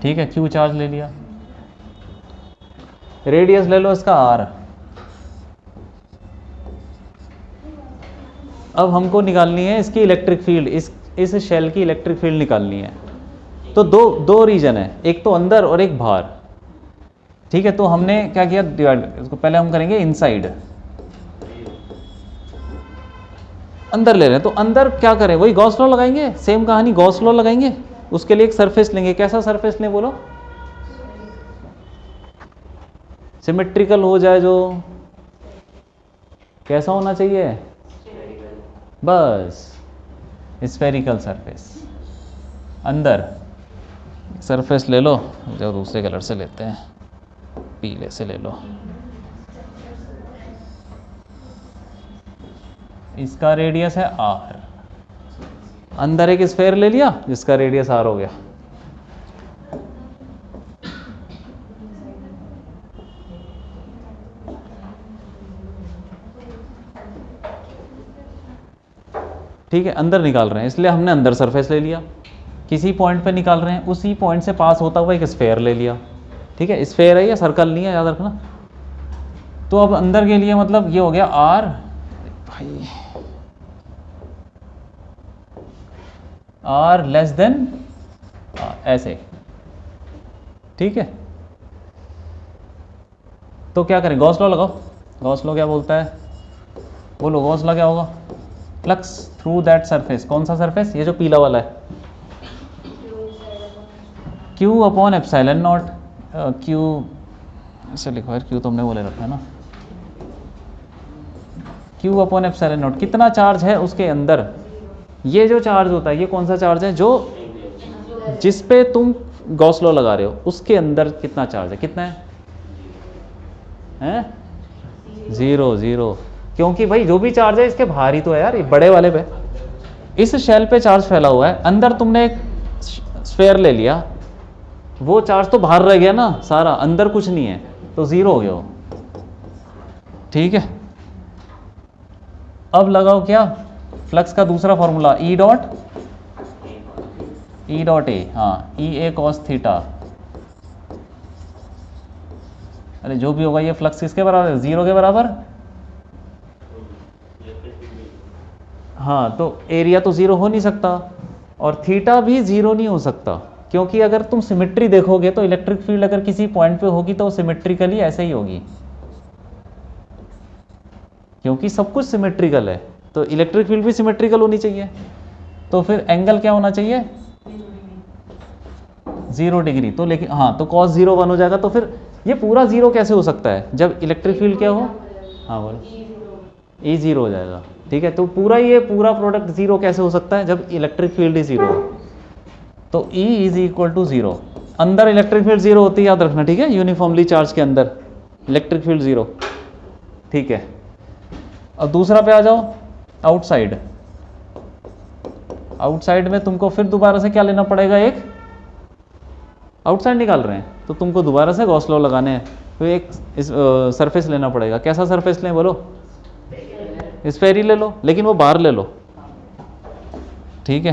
[SPEAKER 1] ठीक है, क्यू चार्ज ले लिया, रेडियस ले लो इसका आर। अब हमको निकालनी है इसकी इलेक्ट्रिक फील्ड, इस शेल की इलेक्ट्रिक फील्ड निकालनी है। तो दो रीजन है, एक तो अंदर और एक बाहर। ठीक है, तो हमने क्या किया, डिवाइड, इसको पहले हम करेंगे इनसाइड, अंदर ले रहे हैं, तो अंदर क्या करें, वही गॉस लॉ लगाएंगे, सेम कहानी, गॉस लॉ लगाएंगे। उसके लिए एक सरफेस लेंगे, कैसा सरफेस लें बोलो, सिमेट्रिकल हो जाए, जो कैसा होना चाहिए, बस स्फेरिकल सरफेस। अंदर सरफेस ले लो, जो दूसरे कलर से लेते हैं, पीले से ले लो, इसका रेडियस है आर, अंदर एक स्फेयर ले लिया जिसका रेडियस आर हो गया। ठीक है, अंदर निकाल रहे हैं इसलिए हमने अंदर सरफेस ले लिया, किसी पॉइंट पे निकाल रहे हैं, उसी पॉइंट से पास होता हुआ एक स्फेयर ले लिया। ठीक है, स्फेयर है या सर्कल नहीं है, याद रखना। तो अब अंदर के लिए मतलब ये हो गया आर, भाई आर लेस देन ऐसे। ठीक है, तो क्या करें, गॉस लॉ लगाओ। गॉस लॉ क्या बोलता है, बोलो गॉस लॉ क्या होगा, फ्लक्स थ्रू दैट सरफेस, कौन सा सरफेस, ये जो पीला वाला है, Q upon epsilon not, Q ऐसे लिखो यार, क्यू तो हमने बोले रखा है ना, क्यू अपॉन एप्सिलॉन नॉट, कितना चार्ज है उसके अंदर। ये जो चार्ज होता है, ये कौन सा चार्ज है, जो जिस पे तुम गॉस लॉ लगा रहे हो उसके अंदर कितना चार्ज है, कितना है? जीरो, जीरो, क्योंकि भाई जो भी चार्ज है इसके बाहर ही तो है यार, ये बड़े वाले पे, इस शेल पे चार्ज फैला हुआ है, अंदर तुमने एक स्फेयर ले लिया, वो चार्ज तो बाहर रह गया ना सारा, अंदर कुछ नहीं है, तो जीरो हो गया वो। ठीक है, अब लगाओ क्या, फ्लक्स का दूसरा फॉर्मूला ई डॉट ए, हाँ ई ए कॉस थीटा। अरे जो भी होगा ये फ्लक्स किसके बराबर है, जीरो के बराबर। हाँ तो एरिया तो जीरो हो नहीं सकता और थीटा भी जीरो नहीं हो सकता, क्योंकि अगर तुम सिमेट्री देखोगे तो इलेक्ट्रिक फील्ड अगर किसी पॉइंट पे होगी तो सिमेट्रिकली ऐसे ही होगी, क्योंकि सब कुछ सिमेट्रिकल है, तो इलेक्ट्रिक फील्ड भी सिमेट्रिकल होनी चाहिए। तो फिर एंगल क्या होना चाहिए, 0 डिग्री। तो लेकिन हाँ, तो cos 0 1 हो जाएगा। तो फिर ये पूरा जीरो कैसे हो सकता है जब इलेक्ट्रिक फील्ड क्या हो, हाँ बोलो, ई जीरो हो जाएगा। ठीक है, तो पूरा ये पूरा प्रोडक्ट जीरो कैसे हो सकता है जब इलेक्ट्रिक फील्ड ही जीरो हो। तो E is equal to zero, अंदर इलेक्ट्रिक फील्ड जीरो होती है, याद रखना, ठीक है, यूनिफॉर्मली चार्ज के अंदर इलेक्ट्रिक फील्ड जीरो। ठीक है, अब दूसरा पे आ जाओ, आउटसाइड। आउटसाइड में तुमको फिर दोबारा से क्या लेना पड़ेगा, एक आउटसाइड निकाल रहे हैं तो तुमको दोबारा से गॉस लॉ लगाने हैं, तो एक सरफेस लेना पड़ेगा। कैसा सरफेस लें बोलो, स्फेयर ले लो, लेकिन वो बाहर ले लो। ठीक है,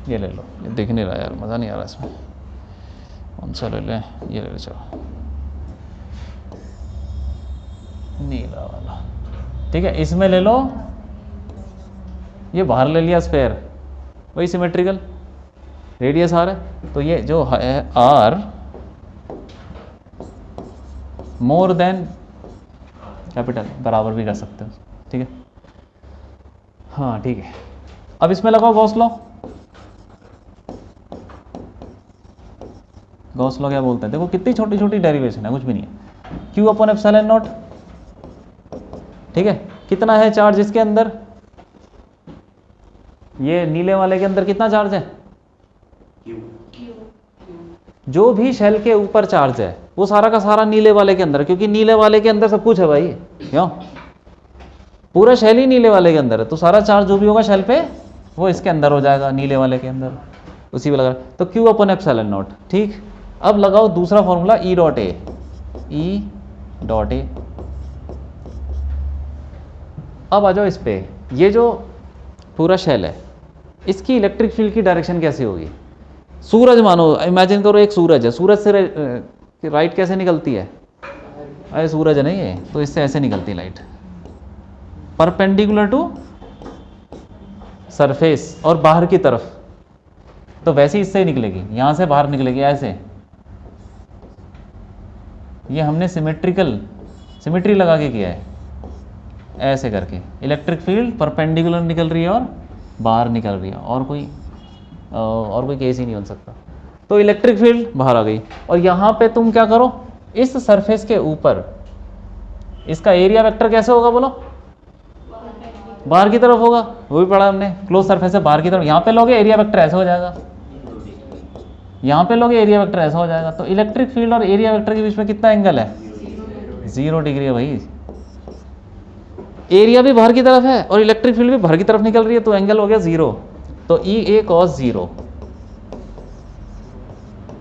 [SPEAKER 1] ये ले लो, ये दिख नहीं रहा यार, मज़ा नहीं आ रहा इसमें, कौन सा ले लें, ये ले लो, चलो नीला वाला। ठीक है, इसमें ले लो, ये बाहर ले लिया स्फेयर, वही सिमेट्रिकल, रेडियस आर है, तो ये जो है आर मोर देन कैपिटल, बराबर भी कर सकते हो। ठीक है, हाँ ठीक है, अब इसमें लगाओ गॉस लॉ। गॉस लॉ क्या बोलते हैं, देखो कितनी छोटी छोटी डेरिवेशन है, कुछ भी नहीं है, क्यू अपॉन एप्सिलॉन नॉट। ठीक है, कितना है चार्ज इसके अंदर, ये नीले वाले के अंदर कितना चार्ज है, जो भी शेल के ऊपर चार्ज है वो सारा का सारा नीले वाले के अंदर, क्योंकि नीले वाले के अंदर सब कुछ है भाई, क्यों, पूरा शेल ही नीले वाले के अंदर है, तो सारा चार्ज जो भी होगा शेल पे वो इसके अंदर हो जाएगा, नीले वाले के अंदर, उसी पे लगा, तो क्यू अपॉन एप्सिलॉन नॉट। ठीक, अब लगाओ दूसरा formula E dot A, E dot A. अब आ जाओ इस पे, ये जो पूरा शेल है इसकी इलेक्ट्रिक फील्ड की डायरेक्शन कैसे होगी। सूरज मानो, इमेजिन करो एक सूरज है, सूरज से राइट कैसे निकलती है, अरे सूरज है नहीं ये, तो इससे ऐसे निकलती लाइट, परपेंडिकुलर टू सरफेस और बाहर की तरफ, तो वैसे इससे ही निकलेगी, यहाँ से बाहर निकलेगी ऐसे। ये हमने सिमेट्री लगा के किया है, ऐसे करके इलेक्ट्रिक फील्ड परपेंडिकुलर निकल रही है और बाहर निकल रही है, और कोई केस ही नहीं बन सकता। तो इलेक्ट्रिक फील्ड बाहर आ गई, और यहाँ पे तुम क्या करो, इस सरफेस के ऊपर इसका एरिया वेक्टर कैसे होगा बोलो, बाहर की तरफ होगा, वो भी पढ़ा हमने, क्लोज सरफेस से बाहर की तरफ। यहाँ पे लोगे एरिया वेक्टर ऐसे हो जाएगा, यहाँ पे लोगे एरिया वेक्टर ऐसा हो जाएगा। तो इलेक्ट्रिक फील्ड और एरिया वेक्टर के बीच में कितना एंगल है, 0 डिग्री है भाई। एरिया भी बाहर की तरफ है और इलेक्ट्रिक फील्ड भी बाहर की तरफ निकल रही है, तो एंगल हो गया 0। तो ई ए कॉस 0,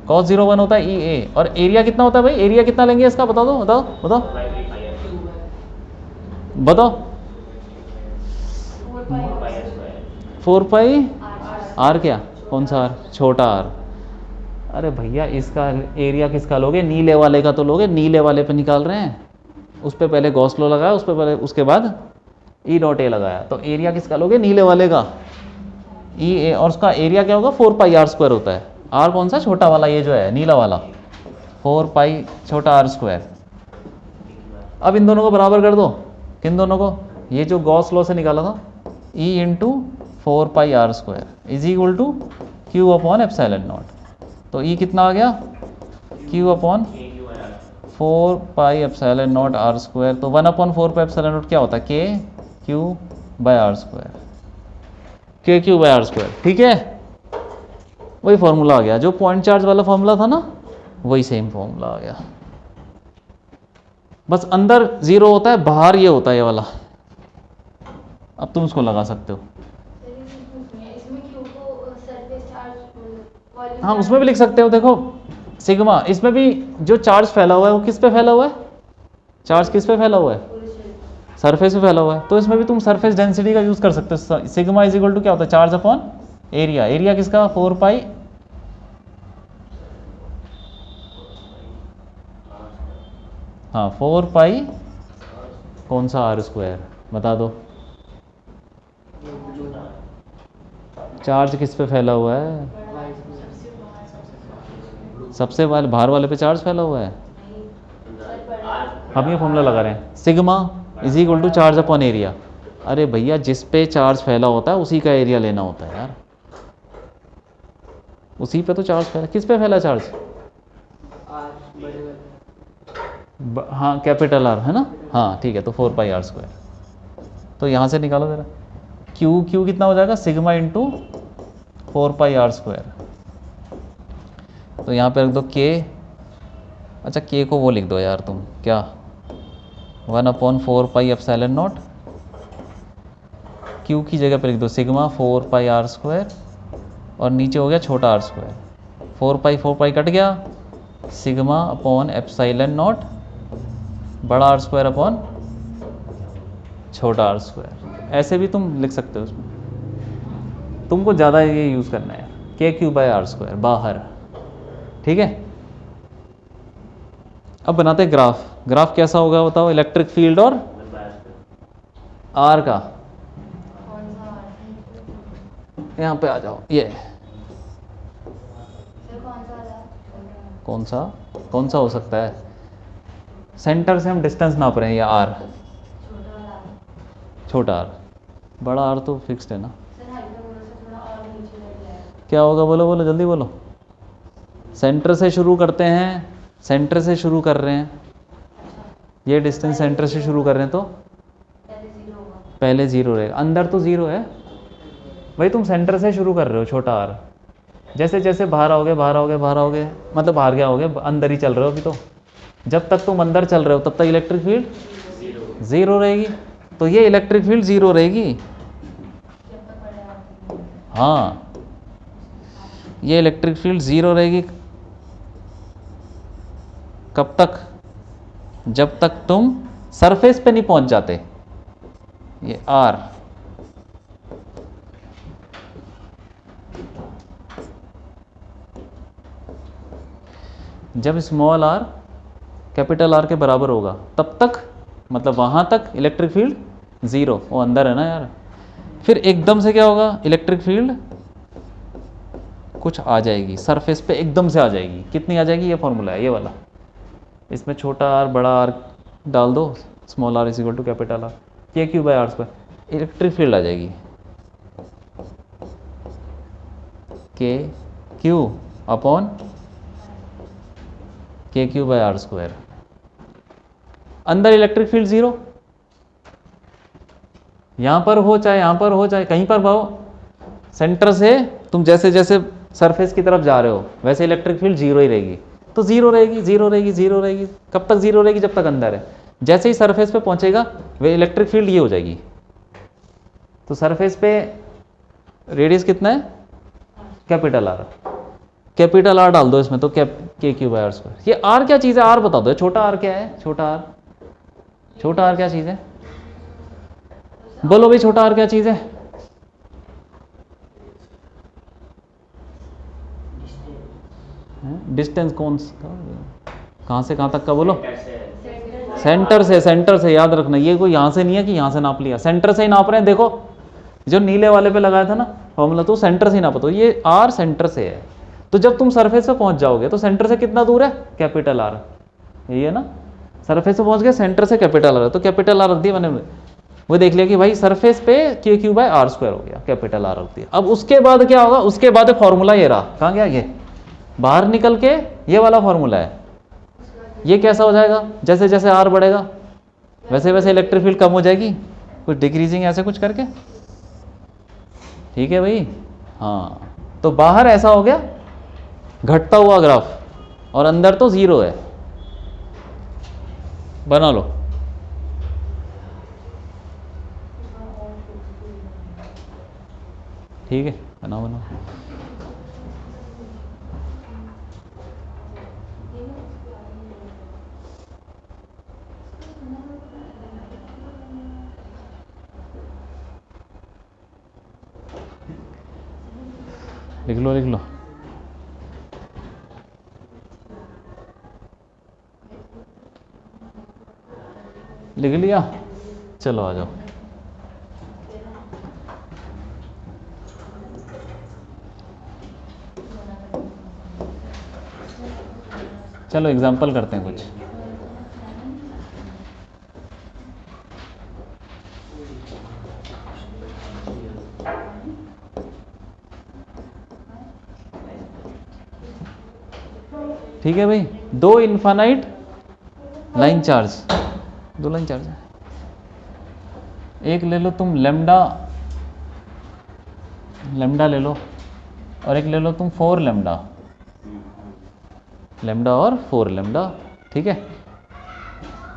[SPEAKER 1] कॉस 0 1 होता है ई ए। और एरिया कितना होता है भाई, एरिया कितना लेंगे इसका, बता दो बताओ बताओ बताओ। 4 पाई आर, क्या कौन सा आर, छोटा आर। अरे भैया इसका एरिया किसका लोगे, नीले वाले का तो लोगे, नीले वाले पे निकाल रहे हैं, उस पर पहले गॉस लॉ लगाया, उस पर पहले, उसके बाद ई डॉट ए लगाया, तो एरिया किसका लोगे, नीले वाले का, ई ए। और उसका एरिया क्या होगा, 4 पाई आर स्क्वायर होता है। आर कौन सा, छोटा वाला, ये जो है नीला वाला, 4 पाई छोटा आर स्क्वायर। अब इन दोनों को बराबर कर दो, किन दोनों को, ये जो गॉस लॉ से निकाला था, E into 4 pi R square is equal to Q upon epsilon naught. तो ई कितना आ गया, Q upon 4 pi epsilon naught R square. तो 1 अपॉन 4 पाई एप्सिलॉन नॉट क्या होता है, K Q by R square, के क्यू बाय आर स्क्वायर। ठीक है, वही फॉर्मूला आ गया, जो पॉइंट चार्ज वाला फॉर्मूला था ना, वही सेम फॉर्मूला आ गया, बस अंदर 0 होता है, बाहर ये होता है ये वाला। अब तुम उसको लगा सकते हो, हाँ उसमें भी लिख सकते हो। देखो सिग्मा, इसमें भी जो चार्ज फैला हुआ है वो किस पे फैला हुआ है, चार्ज किस पे फैला हुआ है, सरफेस पे फैला हुआ है। तो इसमें भी तुम सरफेस डेंसिटी का यूज कर सकते हो। सिग्मा इज इक्वल टू क्या होता है, चार्ज अपॉन एरिया। एरिया किसका, 4 पाई, हाँ 4 पाई कौन सा आर स्क्वायर, बता दो। चार्ज किस पे फैला हुआ है, सबसे बाहर वाले पे चार्ज फैला हुआ है। हम ये फॉर्मूला लगा रहे हैं, sigma is equal to charge upon area. अरे भैया जिस पे चार्ज फैला होता है उसी का एरिया लेना होता है यार, उसी पे तो चार्ज फैला, किस पे फैला चार्ज, हाँ कैपिटल आर है ना, हाँ ठीक है। तो 4 पाई आर स्क्वायर, तो यहाँ से निकालो जरा, क्यू क्यू कितना हो जाएगा, sigma into 4 pi R square. तो यहाँ पे रख दो के, अच्छा के को वो लिख दो यार तुम, क्या 1/4 पाई एप्सिलॉन नॉट, क्यू की जगह पे लिख दो सिग्मा 4 पाई आर स्क्वायर, और नीचे हो गया छोटा आर स्क्वायर, 4 पाई कट गया, सिग्मा अपॉन एप्सिलॉन नॉट बड़ा आर स्क्वायर अपॉन छोटा आर स्क्वायर। ऐसे भी तुम लिख सकते हो, उसमें तुमको ज़्यादा ये यूज़ करना है, K Q by R square बाहर, ठीक है। अब बनाते हैं ग्राफ। ग्राफ कैसा होगा बताओ, इलेक्ट्रिक फील्ड और आर का, यहाँ पे आ जाओ, ये कौन सा हो सकता है, सेंटर से हम डिस्टेंस नाप रहे हैं, या आर, छोटा आर, बड़ा आर तो फिक्स्ड है ना। क्या होगा, बोलो बोलो जल्दी बोलो। सेंटर से शुरू करते हैं, सेंटर से शुरू कर रहे हैं, ये डिस्टेंस सेंटर से शुरू कर रहे हैं तो पहले जीरो रहेगा, अंदर तो जीरो है भाई, तुम सेंटर से शुरू कर रहे हो, छोटा आर, जैसे जैसे बाहर आओगे बाहर आओगे बाहर आओगे, मतलब बाहर क्या आओगे, अंदर ही चल रहे हो अभी तो, जब तक तुम अंदर चल रहे हो तब तक इलेक्ट्रिक फील्ड जीरो रहेगी, तो ये इलेक्ट्रिक फील्ड जीरो रहेगी, हाँ ये इलेक्ट्रिक फील्ड जीरो रहेगी, कब तक, जब तक तुम सरफेस पे नहीं पहुंच जाते, ये आर, जब स्मॉल आर कैपिटल आर के बराबर होगा तब तक, मतलब वहां तक इलेक्ट्रिक फील्ड जीरो, वो अंदर है ना यार। फिर एकदम से क्या होगा, इलेक्ट्रिक फील्ड कुछ आ जाएगी सरफेस पे, एकदम से आ जाएगी, कितनी आ जाएगी, ये फॉर्मूला है ये वाला, इसमें छोटा आर बड़ा आर डाल दो, small R is equal to capital R, K Q by R square, electric field आ जाएगी K Q upon K Q by R square. अंदर इलेक्ट्रिक फील्ड जीरो, यहां पर हो चाहे यहां पर हो चाहे कहीं पर भाओ, सेंटर से तुम जैसे जैसे सरफेस की तरफ जा रहे हो वैसे इलेक्ट्रिक फील्ड जीरो ही रहेगी, तो जीरो रहेगी जीरो रहेगी जीरो रहेगी, कब तक जीरो रहेगी, जब तक अंदर है, जैसे ही सरफेस पे पहुंचेगा वे इलेक्ट्रिक फील्ड ये हो जाएगी। तो सरफेस पे रेडियस कितना है, कैपिटल आर, कैपिटल आर डाल दो इसमें, तो के क्यू बाय आर स्क्वायर। ये आर क्या चीज़ है, आर बता दो, छोटा आर क्या है, छोटा आर क्या चीज़ है, बोलो भाई छोटा आर क्या चीज़ है, डिस्टेंस कौन सा, कहाँ से कहाँ तक का, बोलो सेंटर से याद रखना, ये कोई यहाँ से नहीं है कि यहाँ से नाप लिया, सेंटर से ही नाप रहे हैं। देखो जो नीले वाले पे लगाया था ना फॉर्मूला, तो सेंटर से ही नापा, तो ये आर सेंटर से है, तो जब तुम सरफेस पे पहुंच जाओगे तो सेंटर से कितना दूर है, कैपिटल आर, यही है ना, सरफेस पे पहुंच गए, सेंटर से कैपिटल आर, तो कैपिटल आर रख दिया मैंने, वो देख लिया कि भाई सरफेस पे के क्यू बाय आर स्क्वायर हो गया, कैपिटल आर रख दिया। अब उसके बाद क्या होगा, उसके बाद फॉर्मूला ये रहा, कहाँ गया ये, बाहर निकल के ये वाला फॉर्मूला है, ये कैसा हो जाएगा, जैसे जैसे आर बढ़ेगा वैसे वैसे इलेक्ट्रिक फील्ड कम हो जाएगी, कुछ डिक्रीजिंग ऐसे कुछ करके, ठीक है भाई, हाँ। तो बाहर ऐसा हो गया घटता हुआ ग्राफ, और अंदर तो जीरो है, बना लो। ठीक है, बनाओ बनाओ। लिख लो लिख लो। लिख लिया, चलो आ जाओ। चलो एग्जाम्पल करते हैं कुछ। ठीक है भाई, दो इनफाइनाइट लाइन चार्ज, दो लाइन चार्ज है। एक ले लो तुम लेमडा, लेमडा ले लो, और एक ले लो तुम 4 लेमडा, लेमडा और 4 लेमडा। ठीक है,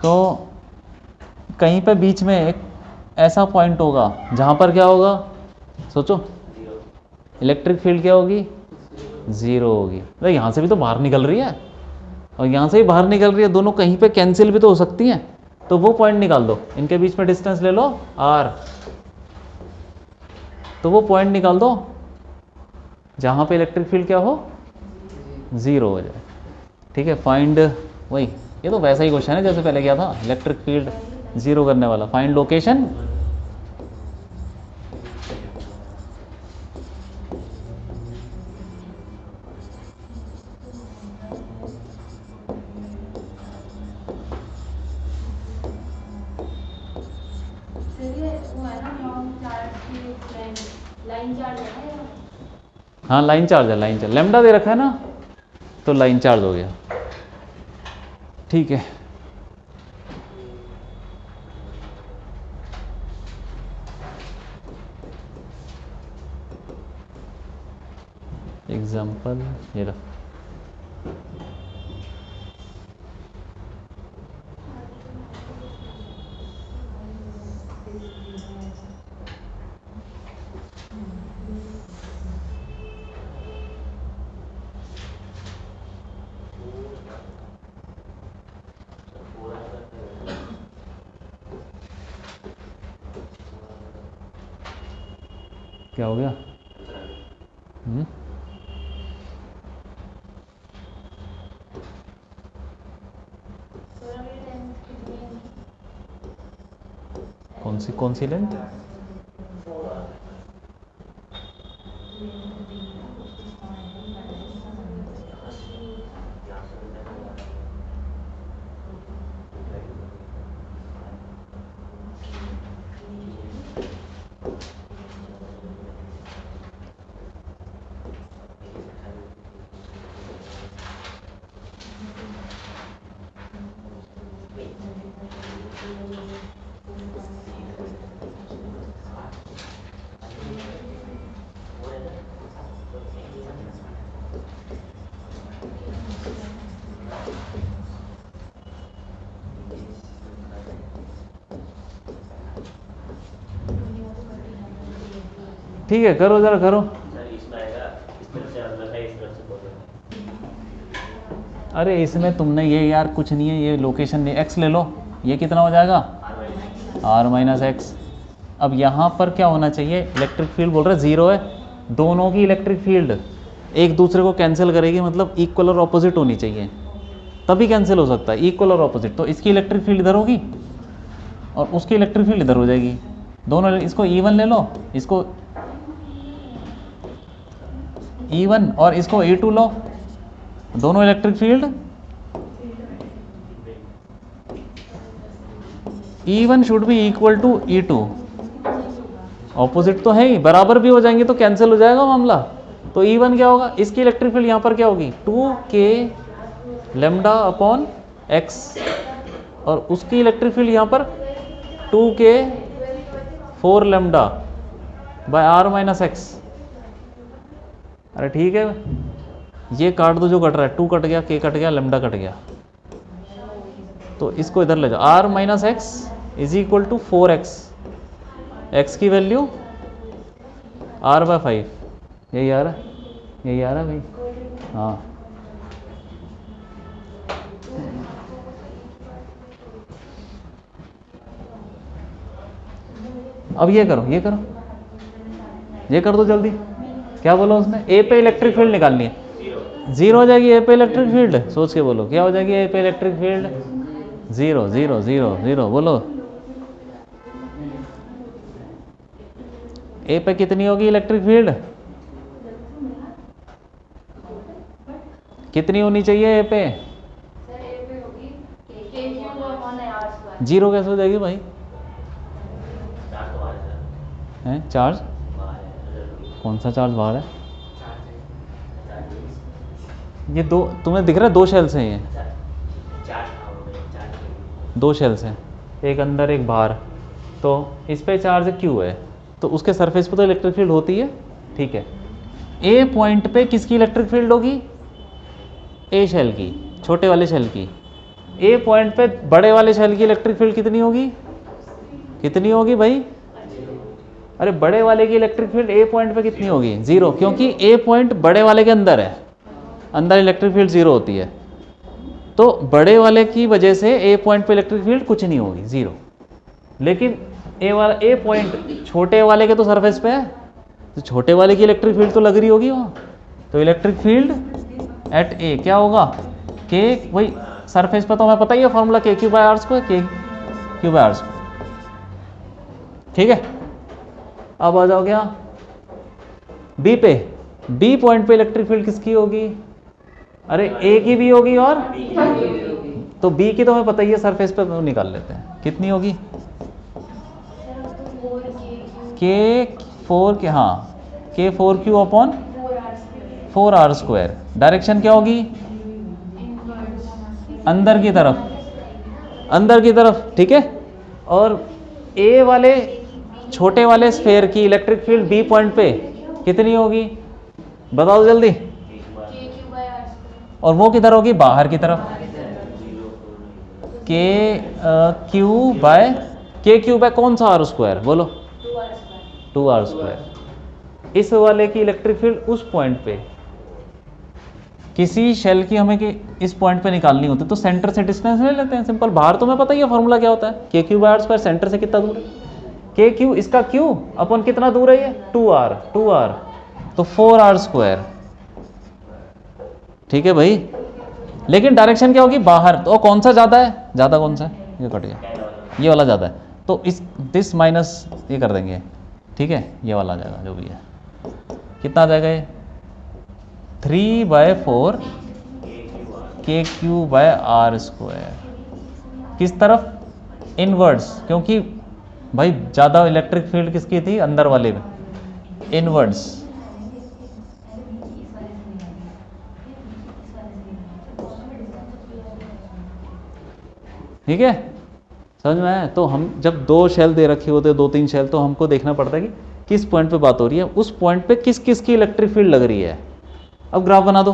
[SPEAKER 1] तो कहीं पे बीच में एक ऐसा पॉइंट होगा जहाँ पर क्या होगा, सोचो, इलेक्ट्रिक फील्ड क्या होगी, ज़ीरो होगी। तो यहाँ से भी तो बाहर निकल रही है और यहाँ से भी बाहर निकल रही है, दोनों कहीं पे कैंसिल भी तो हो सकती हैं। तो वो पॉइंट निकाल दो, इनके बीच में डिस्टेंस ले लो r, तो वो पॉइंट निकाल दो जहाँ पे इलेक्ट्रिक फील्ड क्या हो, ज़ीरो हो जाए। ठीक है, फाइंड, वही ये तो वैसा ही क्वेश्चन है जैसे पहले किया था, इलेक्ट्रिक फील्ड ज़ीरो करने वाला। फाइंड लोकेशन, हाँ लाइन चार्ज है, लाइन चार्ज, लेमडा दे रखा है ना, तो लाइन चार्ज हो गया। ठीक है, एग्जाम्पल ये रहा। क्या हो गया? कौन सी लेंथ? ठीक है, करो जरा करो। अरे इसमें तुमने ये यार कुछ नहीं है, ये लोकेशन नहीं, एक्स ले लो, ये कितना हो जाएगा, r माइनस एक्स। अब यहाँ पर क्या होना चाहिए, इलेक्ट्रिक फील्ड बोल रहा है ज़ीरो है, दोनों की इलेक्ट्रिक फील्ड एक दूसरे को कैंसिल करेगी, मतलब इक्वल और ऑपोजिट होनी चाहिए, तभी कैंसिल हो सकता है, इक्वल और ऑपोजिट। तो इसकी इलेक्ट्रिक फील्ड इधर होगी और उसकी इलेक्ट्रिक फील्ड इधर हो जाएगी, दोनों। इसको E1 ले लो, इसको E1 और इसको E2 लो, दोनों electric field E1 should be equal to E2, opposite तो है ही, बराबर भी हो जाएंगे तो कैंसिल हो जाएगा मामला। तो E1 क्या होगा, इसकी इलेक्ट्रिक फील्ड यहाँ पर क्या होगी, 2k लेमडा अपॉन x, और उसकी इलेक्ट्रिक फील्ड यहाँ पर 2k 4 lambda by r minus x. अरे ठीक है, ये काट दो जो कट रहा है, 2 कट गया, k कट गया, लेमडा कट गया, तो इसको इधर ले जाओ, r minus X is equal to 4x, x की वैल्यू r बाय 5, यही आ रहा है, यही आ रहा है भाई, हाँ। अब ये करो, ये करो, ये कर दो जल्दी, क्या बोला उसने? ए पे इलेक्ट्रिक फील्ड निकालनी है, जीरो हो जाएगी ए पे इलेक्ट्रिक फील्ड। सोच के बोलो क्या हो जाएगी ए पे electric field? Zero zero zero zero. बोलो ए पे कितनी होगी इलेक्ट्रिक फील्ड? कितनी होनी चाहिए ए पे? जीरो कैसे हो जाएगी भाई? है चार्ज? कौन सा चार्ज बाहर है? ये दो तुम्हें दिख रहा है, दो शेल्स हैं ये, दो शेल्स हैं, एक अंदर एक बाहर। तो इस पे चार्ज क्यू है, तो उसके सरफेस पे तो इलेक्ट्रिक फील्ड होती है, ठीक है। ए पॉइंट पे किसकी इलेक्ट्रिक फील्ड होगी? ए शेल की, छोटे वाले शेल की। ए पॉइंट पे बड़े वाले शेल की इलेक्ट्रिक फील्ड कितनी होगी? कितनी होगी भाई? अरे बड़े वाले की इलेक्ट्रिक फील्ड ए पॉइंट पे कितनी होगी? जीरो, क्योंकि ए पॉइंट बड़े वाले के अंदर है, अंदर इलेक्ट्रिक फील्ड जीरो होती है। तो बड़े वाले की वजह से ए पॉइंट पे इलेक्ट्रिक फील्ड कुछ नहीं होगी, जीरो। लेकिन ए पॉइंट छोटे वाले के तो सरफेस पे है, तो छोटे वाले की इलेक्ट्रिक फील्ड तो लग रही होगी वहाँ। तो इलेक्ट्रिक फील्ड एट ए क्या होगा? के, वही सरफेस पे तो हमें पता ही है फॉर्मूला, के क्यू बाय आर स्क्वायर, के क्यू बाय आर स्क्वायर, ठीक है। अब आ जाओगे यहाँ बी पे। बी पॉइंट पे इलेक्ट्रिक फील्ड किसकी होगी? अरे ए की भी होगी और तो बी की तो हमें पता ही है, सरफेस पे तो निकाल लेते हैं। कितनी होगी? के फोर के, हाँ के four Q upon 4r square. Direction क्या होगी? अंदर की तरफ, अंदर की तरफ, ठीक है। और ए वाले छोटे वाले स्फेयर की इलेक्ट्रिक फील्ड बी पॉइंट पे कितनी होगी? बताओ जल्दी। और वो किधर होगी? बाहर की तरफ। के क्यू बाय, के क्यू बाय कौन सा आर स्क्वायर? बोलो 2r स्क्वायर। इस वाले की इलेक्ट्रिक फील्ड उस पॉइंट पे, किसी शेल की हमें कि इस पॉइंट पे निकालनी होती है, तो सेंटर से डिस्टेंस ले लेते हैं, सिंपल। बाहर तो हमें पता ही है फॉर्मूला क्या होता है, K Q by R square. Centre से कितना दूर है? के क्यू, इसका क्यू अपन कितना दूर है ये? 2r, 2r, तो 4r स्क्वायर, ठीक है भाई। लेकिन डायरेक्शन क्या होगी? बाहर। तो कौन सा ज़्यादा है? ज़्यादा कौन सा है? ये कट गया, ये वाला ज़्यादा है, तो इस दिस माइनस ये कर देंगे, ठीक है। ये वाला आ जाएगा जो भी है, कितना आ जाएगा ये? 3/4 के क्यू बाय आर स्क्वायर। किस तरफ? इनवर्ड्स, क्योंकि भाई ज़्यादा इलेक्ट्रिक फील्ड किसकी थी? अंदर वाले में, इनवर्ड्स, ठीक है। समझ में आया? तो हम जब दो शेल दे रखे होते हैं, 2-3 शेल, तो हमको देखना पड़ता है कि किस पॉइंट पे बात हो रही है, उस पॉइंट पे किस किस की इलेक्ट्रिक फील्ड लग रही है। अब ग्राफ बना दो।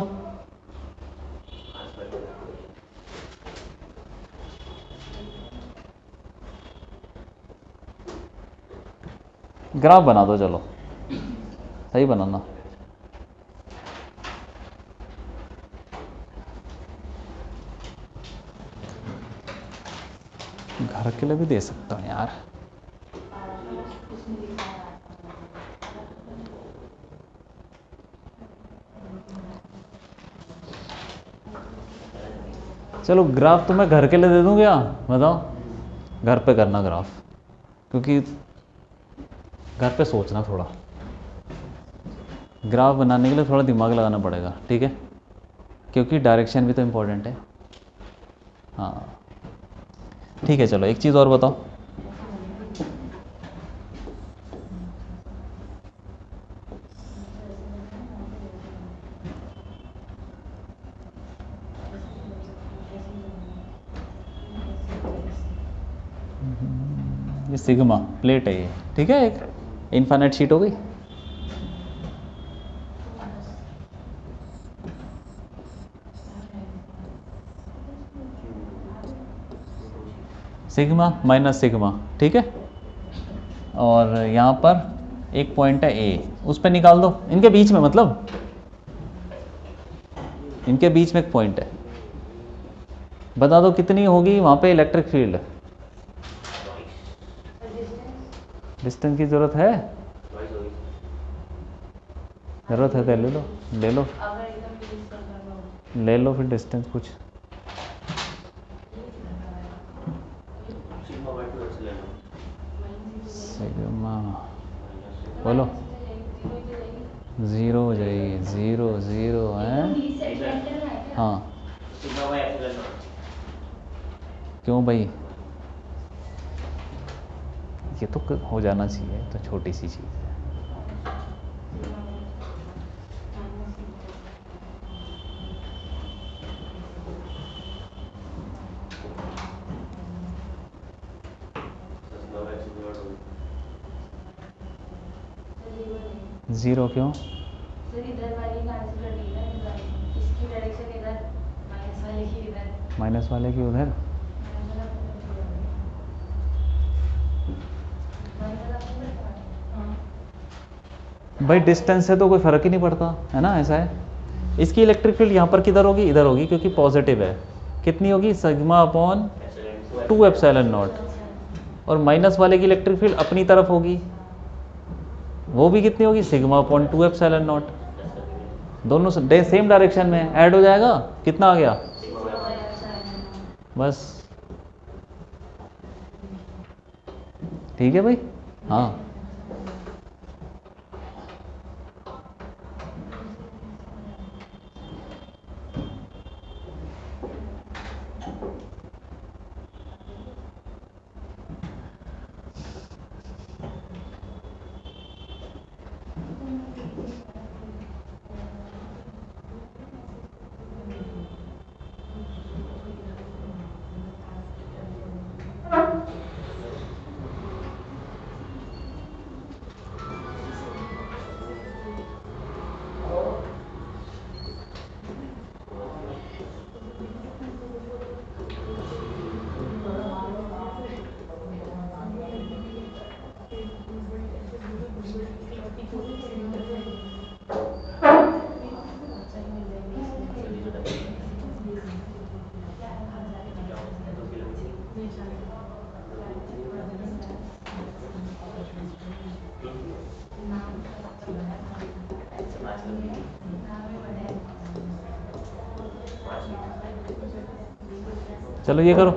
[SPEAKER 1] ग्राफ बना दो, चलो सही बनाना। घर के लिए भी दे सकता हूँ यार। चलो ग्राफ तो मैं घर के लिए दे दूँ क्या? बताओ, घर पे करना ग्राफ, क्योंकि घर पे सोचना थोड़ा, ग्राफ बनाने के लिए थोड़ा दिमाग लगाना पड़ेगा, ठीक है, क्योंकि डायरेक्शन भी तो इम्पोर्टेंट है। हाँ ठीक है, चलो एक चीज़ और बताओ। ये सिग्मा प्लेट है ये, ठीक है, एक इनफाइनाइट शीट हो गई। सिग्मा माइनस सिग्मा, ठीक है। और यहाँ पर एक पॉइंट है ए, उस पर निकाल दो, इनके बीच में, मतलब इनके बीच में एक पॉइंट है, बता दो कितनी होगी वहाँ पे इलेक्ट्रिक फील्ड। डिस्टेंस की जरूरत है? ज़रूरत है तो ले लो, ले लो, ले लो फिर डिस्टेंस कुछ। सिग्मा बोलो, 0 हो जाएगी, 0 0 है। हाँ क्यों भाई, ये तो हो जाना चाहिए, तो छोटी सी चीज़ है। ज़ीरो क्यों? माइनस वाले की उधर, भाई डिस्टेंस से तो कोई फ़र्क ही नहीं पड़ता है ना, ऐसा है। इसकी इलेक्ट्रिक फील्ड यहाँ पर किधर होगी, इधर होगी, क्योंकि पॉजिटिव है। कितनी होगी, सिग्मा अपॉन 2 एप्सिलॉन नॉट। और माइनस वाले की इलेक्ट्रिक फील्ड अपनी तरफ होगी, वो भी कितनी होगी, सिग्मा अपॉन 2 एप्सिलॉन नॉट। दोनों सेम डायरेक्शन में ऐड हो जाएगा, कितना आ गया, बस ठीक है भाई। हाँ चलो ये करो,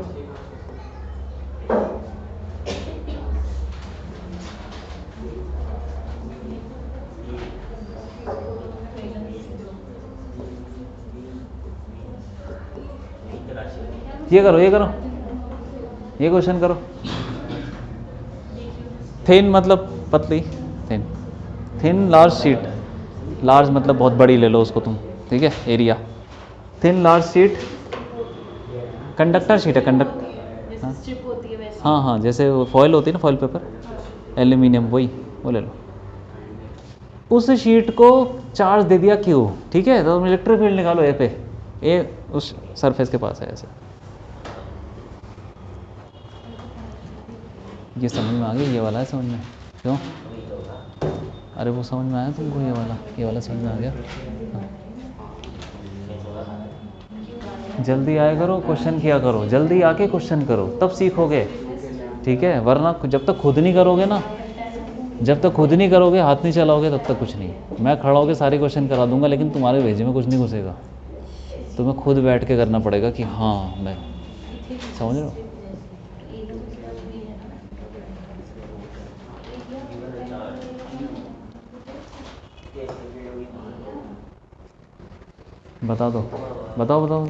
[SPEAKER 1] ये करो, ये करो, ये क्वेश्चन करो। थिन मतलब पतली, thin, thin large sheet, large मतलब बहुत बड़ी ले लो उसको तुम, ठीक है, area. Thin large sheet, conductor sheet है, कंडक्टर, हाँ हाँ जैसे फॉयल होती है ना, फॉयल पेपर, एल्यूमिनियम, वही वो ले लो। उस शीट को चार्ज दे दिया क्यू, ठीक है, तो इलेक्ट्रिक फील्ड निकालो ए पे, ए उस सरफेस के पास है ऐसे। ये समझ में आ गया, ये वाला है समझ में, क्यों, अरे वो समझ में आया तुमको, ये वाला समझ में आ गया। जल्दी आया करो, क्वेश्चन किया करो, जल्दी आके क्वेश्चन करो, तब सीखोगे, ठीक है, वरना जब तक खुद नहीं करोगे ना, जब तक खुद नहीं करोगे, हाथ नहीं चलाओगे, तब तक कुछ नहीं। मैं खड़ा होकर सारे क्वेश्चन करा दूंगा, लेकिन तुम्हारे भेजे में कुछ नहीं घुसेगा। तुम्हें खुद बैठ के करना पड़ेगा कि हाँ मैं समझ रहा हूँ। बता दो, बताओ बताओ,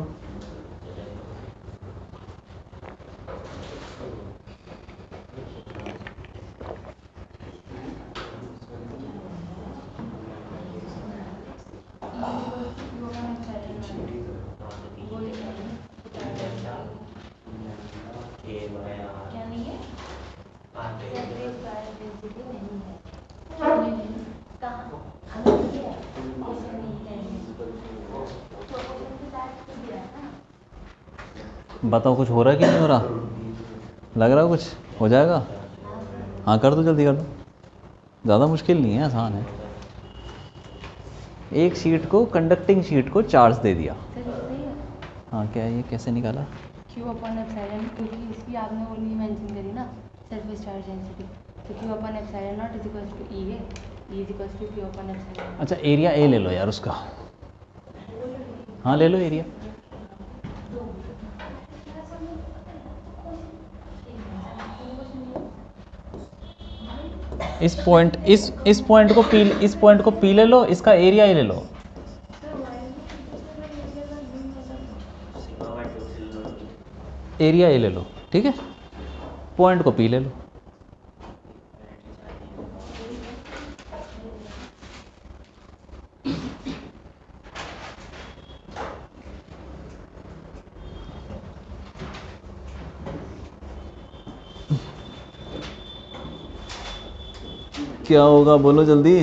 [SPEAKER 1] बताओ कुछ हो रहा है कि नहीं हो रहा, लग रहा है कुछ हो जाएगा। हाँ कर दो, जल्दी कर दो, ज़्यादा मुश्किल नहीं है, आसान है। एक शीट को, कंडक्टिंग शीट को चार्ज दे दिया। हाँ क्या है ये, कैसे निकाला,
[SPEAKER 2] Q अपॉन एप्सिलॉन, क्योंकि इसकी आपने वो नहीं मेंशन करी ना, सरफेस चार्ज डेंसिटी, तो Q upon epsilon naught is equal to E है। E is equals to Q upon epsilon.
[SPEAKER 1] अच्छा एरिया ए ले लो यार उसका, हाँ ले लो एरिया। इस पॉइंट को पी ले लो, इसका एरिया ए ले लो। एरिया ए ले लो, ठीक है, पॉइंट को पी ले लो। क्या होगा बोलो जल्दी।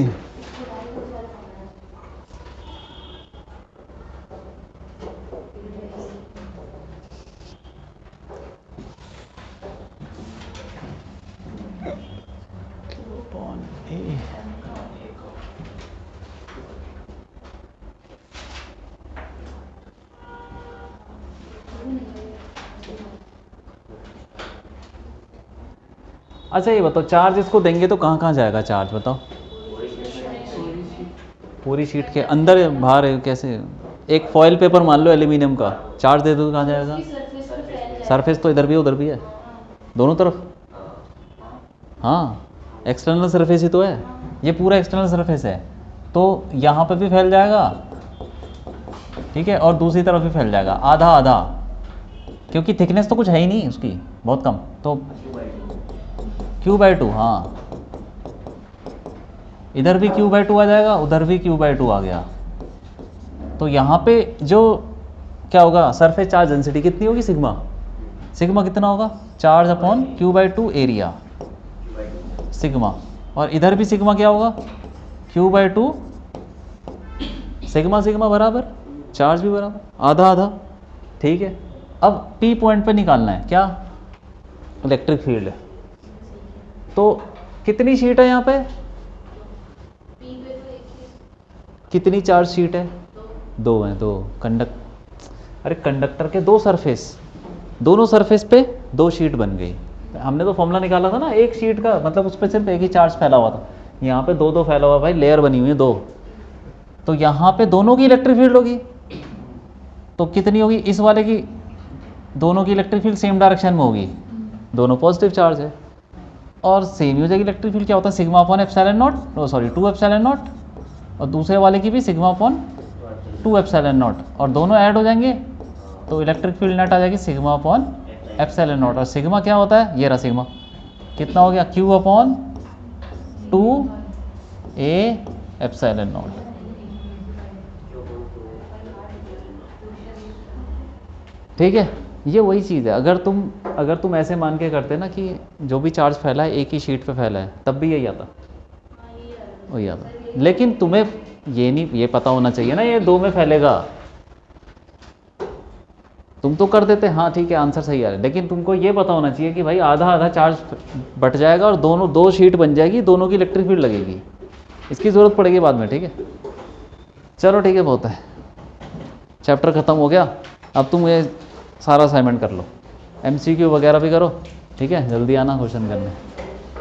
[SPEAKER 1] अच्छा ये बताओ, चार्ज इसको देंगे तो कहाँ कहाँ जाएगा चार्ज, बताओ। पूरी शीट के अंदर बाहर है, कैसे? एक फॉइल पेपर मान लो एल्यूमिनियम का, चार्ज दे दो तो कहाँ जाएगा? सरफेस तो इधर भी है उधर भी है, दोनों तरफ। हाँ एक्सटर्नल सरफेस ही तो है, ये पूरा एक्सटर्नल सरफेस है, तो यहाँ पे भी फैल जाएगा, ठीक है, और दूसरी तरफ भी फैल जाएगा, आधा आधा, क्योंकि थिकनेस तो कुछ है ही नहीं उसकी, बहुत कम, तो Q/2। हाँ इधर भी Q/2 आ जाएगा, उधर भी Q/2 आ गया, तो यहाँ पे जो क्या होगा, सरफेस चार्ज डेंसिटी कितनी होगी? सिग्मा। सिग्मा कितना होगा? Charge upon Q/2 area, sigma. और इधर भी सिग्मा क्या होगा? Q/2 सिग्मा, सिग्मा बराबर चार्ज भी बराबर, आधा आधा, ठीक है। अब P पॉइंट पे निकालना है क्या? इलेक्ट्रिक फील्ड है। तो कितनी शीट है यहाँ पे? कितनी चार्ज शीट है? दो हैं, दो अरे कंडक्टर के दो सरफेस, दोनों सरफेस पे दो शीट बन गई। हमने तो फॉर्मूला निकाला था ना, एक शीट का मतलब उस पर सिर्फ एक ही चार्ज फैला हुआ था, यहाँ पे दो दो फैला हुआ भाई, लेयर बनी हुई है दो, तो यहाँ पे दोनों की इलेक्ट्रिक फील्ड होगी, तो कितनी होगी? इस वाले की दोनों की इलेक्ट्रिक फील्ड सेम डायरेक्शन में होगी, दोनों पॉजिटिव चार्ज है, और सेम ही हो जाएगी इलेक्ट्रिक फील्ड। क्या होता है? Sigma upon epsilon not, sorry 2 epsilon not, और दूसरे वाले की भी सिग्मा अपॉन 2 एप्सिलॉन नॉट, और दोनों ऐड हो जाएंगे तो इलेक्ट्रिक फील्ड नेट आ जाएगी सिग्मा अपॉन एप्सिलॉन नॉट। और सिग्मा क्या होता है? ये रहा सिग्मा, कितना हो गया? Q upon 2a epsilon not. ठीक है, ये वही चीज़ है। अगर तुम ऐसे मान के करते ना कि जो भी चार्ज फैला है एक ही शीट पे फैला है, तब भी यही आता, वही आता। लेकिन तुम्हें ये पता होना चाहिए ना ये दो में फैलेगा। तुम तो कर देते, हाँ ठीक है आंसर सही आ रहा है, लेकिन तुमको ये पता होना चाहिए कि भाई आधा आधा चार्ज बट जाएगा और दो शीट बन जाएगी, दोनों की इलेक्ट्रिक फील्ड लगेगी। इसकी ज़रूरत पड़ेगी बाद में, ठीक है। चलो ठीक है, बहुत है, चैप्टर ख़त्म हो गया। अब तुम ये सारा असाइनमेंट कर लो, MCQ वगैरह भी करो, ठीक है। जल्दी आना क्वेश्चन करने।